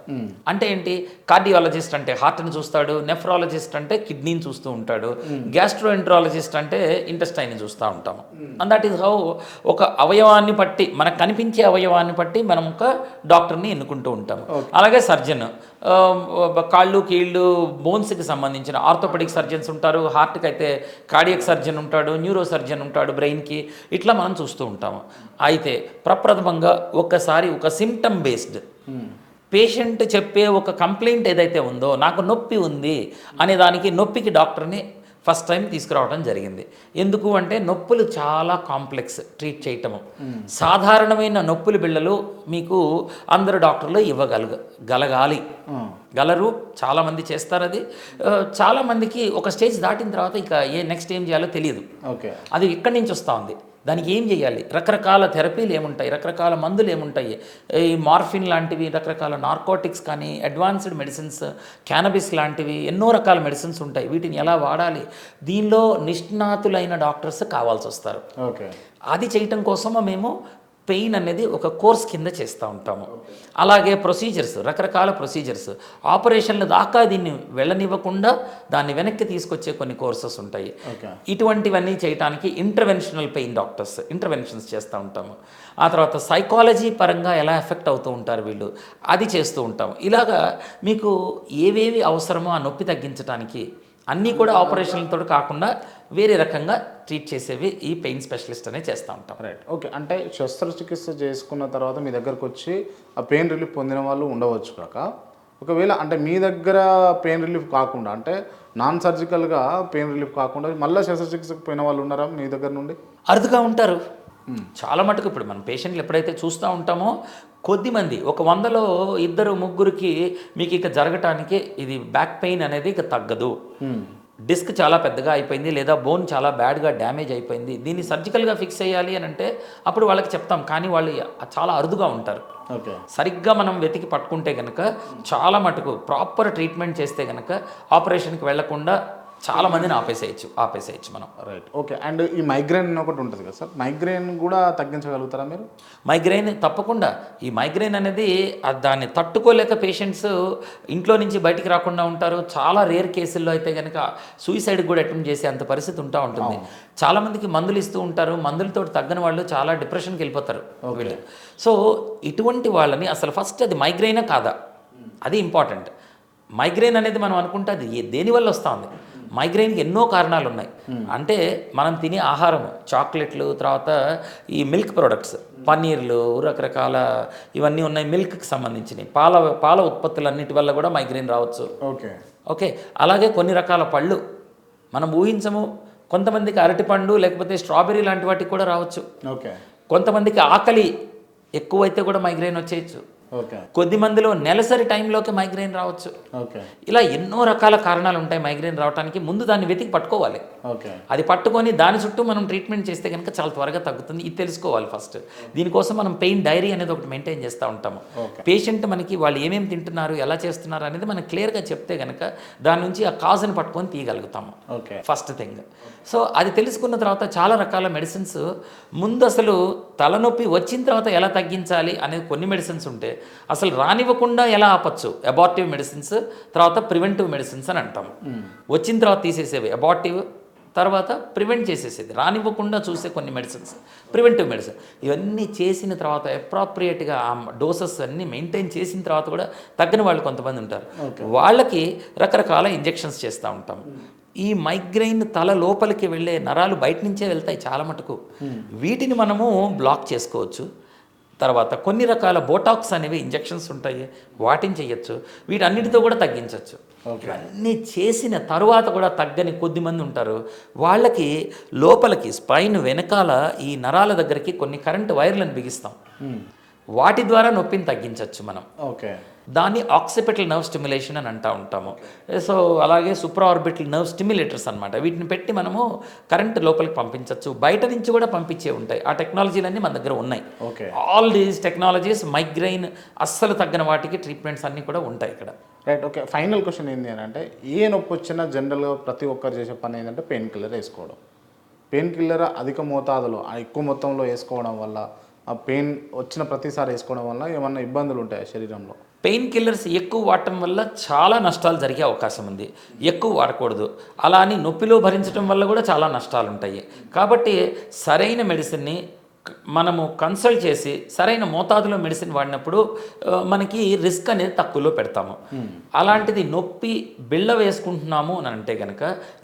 అంటే ఏంటి, కార్డియాలజిస్ట్ అంటే హార్ట్ని చూస్తాడు, నెఫ్రాలజిస్ట్ అంటే కిడ్నీని చూస్తూ ఉంటాడు, గ్యాస్ట్రోఎంట్రాలజిస్ట్ అంటే ఇంటెస్టైన్ని చూస్తూ ఉంటాము. అండ్ దట్ ఈస్ హౌ ఒక అవయవాన్ని బట్టి, మనకు కనిపించే అవయవాన్ని బట్టి మనం ఒక డాక్టర్ని ఎన్నుకుంటూ ఉంటాము. అలాగే సర్జన్ కాళ్ళు కీళ్ళు బోన్స్కి సంబంధించిన ఆర్థోపెడిక్ సర్జన్స్ ఉంటారు, హార్ట్కి అయితే కార్డియక్ సర్జన్ ఉంటాడు, న్యూరో సర్జన్ ఉంటాడు, బ్రెయిన్కి, ఇట్లా మనం చూస్తూ ఉంటాము. అయితే ప్రప్రథమంగా ఒకసారి ఒక సిమ్టమ్ బేస్డ్ పేషెంట్ చెప్పే ఒక కంప్లైంట్ ఏదైతే ఉందో, నాకు నొప్పి ఉంది అనే దానికి నొప్పికి డాక్టర్ని ఫస్ట్ టైం తీసుకురావడం జరిగింది. ఎందుకు అంటే నొప్పులు చాలా కాంప్లెక్స్ ట్రీట్ చేయటము. సాధారణమైన నొప్పుల బిళ్ళలు మీకు అందరు డాక్టర్లు ఇవ్వగలగాలి, గలరు, చాలామంది చేస్తారు. అది చాలామందికి ఒక స్టేజ్ దాటిన తర్వాత ఇక నెక్స్ట్ ఏం చేయాలో తెలియదు. అది ఇక్కడి నుంచి వస్తూ ఉంది. దానికి ఏం చేయాలి, రకరకాల థెరపీలు ఏముంటాయి, రకరకాల మందులు ఏముంటాయి, ఈ మార్ఫిన్ లాంటివి, రకరకాల నార్కోటిక్స్ కానీ, అడ్వాన్స్డ్ మెడిసిన్స్, క్యానబిస్ లాంటివి ఎన్నో రకాల మెడిసిన్స్ ఉంటాయి. వీటిని ఎలా వాడాలి, దీనిలో నిష్ణాతులైన డాక్టర్స్ కావాల్సి వస్తారు. అది చేయటం కోసం మేము పెయిన్ అనేది ఒక కోర్స్ కింద చేస్తూ ఉంటాము. అలాగే ప్రొసీజర్స్, రకరకాల ప్రొసీజర్స్, ఆపరేషన్ల దాకా దీన్ని వెళ్ళనివ్వకుండా దాన్ని వెనక్కి తీసుకొచ్చే కొన్ని కోర్సెస్ ఉంటాయి. ఇటువంటివన్నీ చేయడానికి ఇంటర్వెన్షనల్ పెయిన్ డాక్టర్స్ ఇంటర్వెన్షన్స్ చేస్తూ ఉంటాము. ఆ తర్వాత సైకాలజీ పరంగా ఎలా ఎఫెక్ట్ అవుతూ ఉంటారు వీళ్ళు, అది చేస్తూ ఉంటాము. ఇలాగా మీకు ఏవేవి అవసరమో ఆ నొప్పి తగ్గించడానికి అన్నీ కూడా ఆపరేషన్లతో కాకుండా వేరే రకంగా ట్రీట్ చేసేవి ఈ పెయిన్ స్పెషలిస్ట్ అనే చేస్తూ ఉంటాం. రైట్. ఓకే. అంటే శస్త్రచికిత్స చేసుకున్న తర్వాత మీ దగ్గరకు వచ్చి ఆ పెయిన్ రిలీఫ్ పొందిన వాళ్ళు ఉండవచ్చు కాక, ఒకవేళ అంటే మీ దగ్గర పెయిన్ రిలీఫ్ కాకుండా, అంటే నాన్ సర్జికల్గా పెయిన్ రిలీఫ్ కాకుండా మళ్ళీ శస్త్రచికిత్సకు పోయిన వాళ్ళు ఉన్నారా మీ దగ్గర నుండి? అరుదుగా ఉంటారు చాలా మటుకు. ఇప్పుడు మనం పేషెంట్లు ఎప్పుడైతే చూస్తూ ఉంటామో కొద్దిమంది, ఒక 100లో 2-3కి మీకు ఇక జరగటానికి ఇది బ్యాక్ పెయిన్ అనేది ఇక తగ్గదు, డిస్క్ చాలా పెద్దగా అయిపోయింది లేదా బోన్ చాలా బ్యాడ్గా డ్యామేజ్ అయిపోయింది, దీన్ని సర్జికల్గా ఫిక్స్ చేయాలి అని అంటే అప్పుడు వాళ్ళకి చెప్తాం. కానీ వాళ్ళు చాలా అరుదుగా ఉంటారు. సరిగ్గా మనం వెతికి పట్టుకుంటే కనుక చాలా మటుకు ప్రాపర్ ట్రీట్మెంట్ చేస్తే కనుక ఆపరేషన్కి వెళ్లకుండా చాలా మందిని ఆపేసేయచ్చు మనం. రైట్. ఓకే. అండ్ ఈ మైగ్రేన్ ఒకటి ఉంటుంది కదా సార్, మైగ్రేన్ కూడా తగ్గించగలుగుతారా మీరు? మైగ్రేన్ తప్పకుండా. ఈ మైగ్రేన్ అనేది దాన్ని తట్టుకోలేక పేషెంట్స్ ఇంట్లో నుంచి బయటికి రాకుండా ఉంటారు. చాలా రేర్ కేసుల్లో అయితే కనుక సూసైడ్ కూడా అటెంప్ట్ చేసే అంత పరిస్థితి ఉంటుంది. చాలామందికి మందులు ఇస్తూ ఉంటారు, మందులతో తగ్గని వాళ్ళు చాలా డిప్రెషన్కి వెళ్ళిపోతారు వీళ్ళు. సో ఇటువంటి వాళ్ళని అసలు ఫస్ట్ అది మైగ్రేనా కాదా, అది ఇంపార్టెంట్. మైగ్రేన్ అనేది మనం అనుకుంటే అది దేనివల్ల వస్తూ ఉంది, మైగ్రేన్కి ఎన్నో కారణాలు ఉన్నాయి. అంటే మనం తినే ఆహారం, చాక్లెట్లు, తర్వాత ఈ మిల్క్ ప్రొడక్ట్స్, పన్నీర్లు, రకరకాల ఇవన్నీ ఉన్నాయి మిల్క్కి సంబంధించినవి, పాల ఉత్పత్తులన్నిటి వల్ల కూడా మైగ్రేన్ రావచ్చు. ఓకే. అలాగే కొన్ని రకాల పళ్ళు మనం ఊహించము, కొంతమందికి అరటిపండు లేకపోతే స్ట్రాబెర్రీ లాంటి వాటికి కూడా రావచ్చు. కొంతమందికి ఆకలి ఎక్కువైతే కూడా మైగ్రేన్ వచ్చేయచ్చు. కొద్ది మందిలో నెలసరి టైంలోకి మైగ్రేన్ రావచ్చు. ఇలా ఎన్నో రకాల కారణాలు ఉంటాయి మైగ్రేన్ రావడానికి. ముందు దాన్ని వెతికి పట్టుకోవాలి. అది పట్టుకొని దాని చుట్టూ మనం ట్రీట్మెంట్ చేస్తే కనుక చాలా త్వరగా తగ్గుతుంది. ఇది తెలుసుకోవాలి ఫస్ట్. దీనికోసం మనం పెయిన్ డైరీ అనేది ఒకటి మెయింటైన్ చేస్తూ ఉంటాము. పేషెంట్ మనకి వాళ్ళు ఏమేమి తింటున్నారు, ఎలా చేస్తున్నారు అనేది మనం క్లియర్గా చెప్తే కనుక దాని నుంచి ఆ కాజ్ని పట్టుకొని తీయగలుగుతాము ఫస్ట్ థింగ్. సో అది తెలుసుకున్న తర్వాత చాలా రకాల మెడిసిన్స్, ముందు అసలు తలనొప్పి వచ్చిన తర్వాత ఎలా తగ్గించాలి అనేది కొన్ని మెడిసిన్స్ ఉంటే, అసలు రానివ్వకుండా ఎలా ఆపచ్చు అబార్టివ్ మెడిసిన్స్, తర్వాత ప్రివెంటివ్ మెడిసిన్స్ అని అంటాము. వచ్చిన తర్వాత తీసేసేవి అబార్టివ్, తర్వాత ప్రివెంట్ చేసేసేది, రానివ్వకుండా చూసే కొన్ని మెడిసిన్స్, ప్రివెంటివ్ మెడిసిన్. ఇవన్నీ చేసిన తర్వాత అప్రాప్రియేట్గా ఆ డోసెస్ అన్నీ మెయింటైన్ చేసిన తర్వాత కూడా తగ్గని వాళ్ళు కొంతమంది ఉంటారు. వాళ్ళకి రకరకాల ఇంజెక్షన్స్ చేస్తూ ఉంటాం. ఈ మైగ్రెయిన్ తల లోపలికి వెళ్ళే నరాలు బయట నుంచే వెళ్తాయి చాలా మటుకు. వీటిని మనము బ్లాక్ చేసుకోవచ్చు. తర్వాత కొన్ని రకాల బోటాక్స్ అనేవి ఇంజెక్షన్స్ ఉంటాయి, వాటిని చేయొచ్చు. వీటన్నిటితో కూడా తగ్గించవచ్చు. ఇవన్నీ చేసిన తరువాత కూడా తగ్గని కొద్దిమంది ఉంటారు. వాళ్ళకి లోపలికి స్పైన్ వెనకాల ఈ నరాల దగ్గరికి కొన్ని కరెంటు వైర్లను బిగిస్తాం. వాటి ద్వారా నొప్పిని తగ్గించవచ్చు మనం. ఓకే, దాన్ని ఆక్సిపిటల్ నర్వ్ స్టిమ్యులేషన్ అని అంటూ ఉంటాము. సో అలాగే సూప్రా ఆర్బిటల్ నర్వ్ స్టిమ్యులేటర్స్ అనమాట. వీటిని పెట్టి మనము కరెంట్ లోపలికి పంపించవచ్చు. బయట నుంచి కూడా పంపించే ఉంటాయి. ఆ టెక్నాలజీలన్నీ మన దగ్గర ఉన్నాయి. ఆల్ దీస్ టెక్నాలజీస్ మైగ్రెయిన్ అస్సలు తగ్గని వాటికి ట్రీట్మెంట్స్ అన్నీ కూడా ఉంటాయి ఇక్కడ. రైట్. ఓకే, ఫైనల్ క్వశ్చన్ ఏంటి అని అంటే, ఏ నొప్పి వచ్చినా జనరల్గా ప్రతి ఒక్కరు చేసే పని ఏంటంటే పెయిన్ కిల్లర్ వేసుకోవడం. పెయిన్ కిల్లర్ అధిక మోతాదులో ఎక్కువ మొత్తంలో వేసుకోవడం వల్ల, ఆ పెయిన్ వచ్చిన ప్రతిసారి వేసుకోవడం వల్ల ఏమన్నా ఇబ్బందులు ఉంటాయా శరీరంలో? పెయిన్ కిల్లర్స్ ఎక్కువ వాడటం వల్ల చాలా నష్టాలు జరిగే అవకాశం ఉంది. ఎక్కువ వాడకూడదు. అలా అని నొప్పిలో భరించడం వల్ల కూడా చాలా నష్టాలు ఉంటాయి. కాబట్టి సరైన మెడిసిన్ని మనము కన్సల్ట్ చేసి సరైన మోతాదులో మెడిసిన్ వాడినప్పుడు మనకి రిస్క్ అనేది తక్కువలో పెడతాము. అలాంటిది నొప్పి బిళ్ళ వేసుకుంటున్నాము అని అంటే కనుక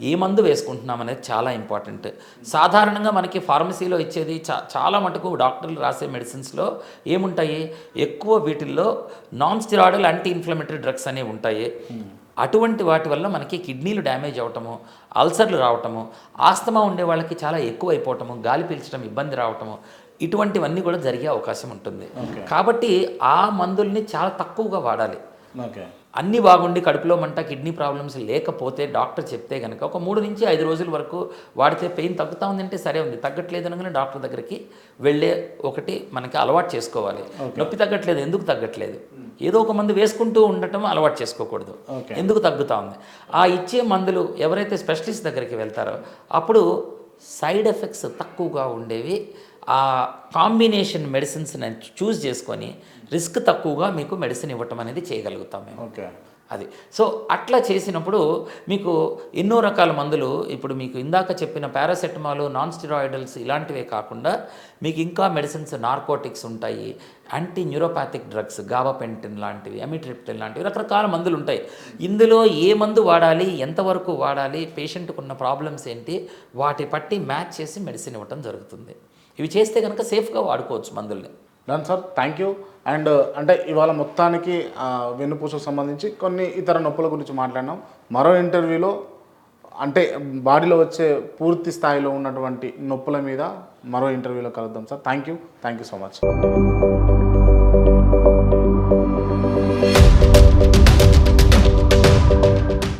ఏ మందు వేసుకుంటున్నాము అనేది చాలా ఇంపార్టెంట్. సాధారణంగా మనకి ఫార్మసీలో ఇచ్చేది చాలా మటుకు డాక్టర్లు రాసే మెడిసిన్స్లో ఏముంటాయి, ఎక్కువ వీటిల్లో non steroidal anti inflammatory drugs అనేవి ఉంటాయి. అటువంటి వాటి వల్ల మనకి కిడ్నీలు డ్యామేజ్ అవటము, అల్సర్లు రావటము, ఆస్తమా ఉండే వాళ్ళకి చాలా ఎక్కువ అయిపోవటము, గాలి పీల్చడం ఇబ్బంది రావటము, ఇటువంటివన్నీ కూడా జరిగే అవకాశం ఉంటుంది. కాబట్టి ఆ మందుల్ని చాలా తక్కువగా వాడాలి. అన్నీ బాగుండి కడుపులో మంట, కిడ్నీ ప్రాబ్లమ్స్ లేకపోతే డాక్టర్ చెప్తే కనుక ఒక 3 నుంచి 5 రోజుల వరకు వాడితే పెయిన్ తగ్గుతూ ఉందంటే సరే ఉంది. తగ్గట్లేదు అనగానే డాక్టర్ దగ్గరికి వెళ్ళే ఒకటి మనకి అలవాటు చేసుకోవాలి. నొప్పి తగ్గట్లేదు, ఎందుకు తగ్గట్లేదు, ఏదో ఒక మందు వేసుకుంటూ ఉండటం అలవాటు చేసుకోకూడదు. ఎందుకు తగ్గుతూ ఉంది, ఆ ఇచ్చే మందులు ఎవరైతే స్పెషలిస్ట్ దగ్గరికి వెళ్తారో అప్పుడు సైడ్ ఎఫెక్ట్స్ తక్కువగా ఉండేవి, ఆ కాంబినేషన్ మెడిసిన్స్ చూస్ చేసుకొని రిస్క్ తక్కువగా మీకు మెడిసిన్ ఇవ్వటం అనేది చేయగలుగుతాం మేము. అది సో అట్లా చేసినప్పుడు మీకు ఎన్నో రకాల మందులు, ఇప్పుడు మీకు ఇందాక చెప్పిన పారాసెటమాల్, నాన్ స్టెరాయిడల్స్ ఇలాంటివే కాకుండా మీకు ఇంకా మెడిసిన్స్, నార్కోటిక్స్ ఉంటాయి, యాంటీ న్యూరోపాథిక్ డ్రగ్స్, గాబాపెంటిన్ లాంటివి, అమిట్రిప్టిన్ లాంటివి రకరకాల మందులు ఉంటాయి. ఇందులో ఏ మందు వాడాలి, ఎంతవరకు వాడాలి, పేషెంట్కి ఉన్న ప్రాబ్లమ్స్ ఏంటి, వాటి పట్టి మ్యాచ్ చేసి మెడిసిన్ ఇవ్వటం జరుగుతుంది. ఇవి చేస్తే కనుక సేఫ్గా వాడుకోవచ్చు మందుల్ని. Done sir, thank you. And అంటే ఇవాళ మొత్తానికి వెన్నుపూసకు సంబంధించి కొన్ని ఇతర నొప్పుల గురించి మాట్లాడినాం. మరో ఇంటర్వ్యూలో అంటే బాడీలో వచ్చే పూర్తి స్థాయిలో ఉన్నటువంటి నొప్పుల మీద మరో ఇంటర్వ్యూలో కలుద్దాం sir. Thank you so much.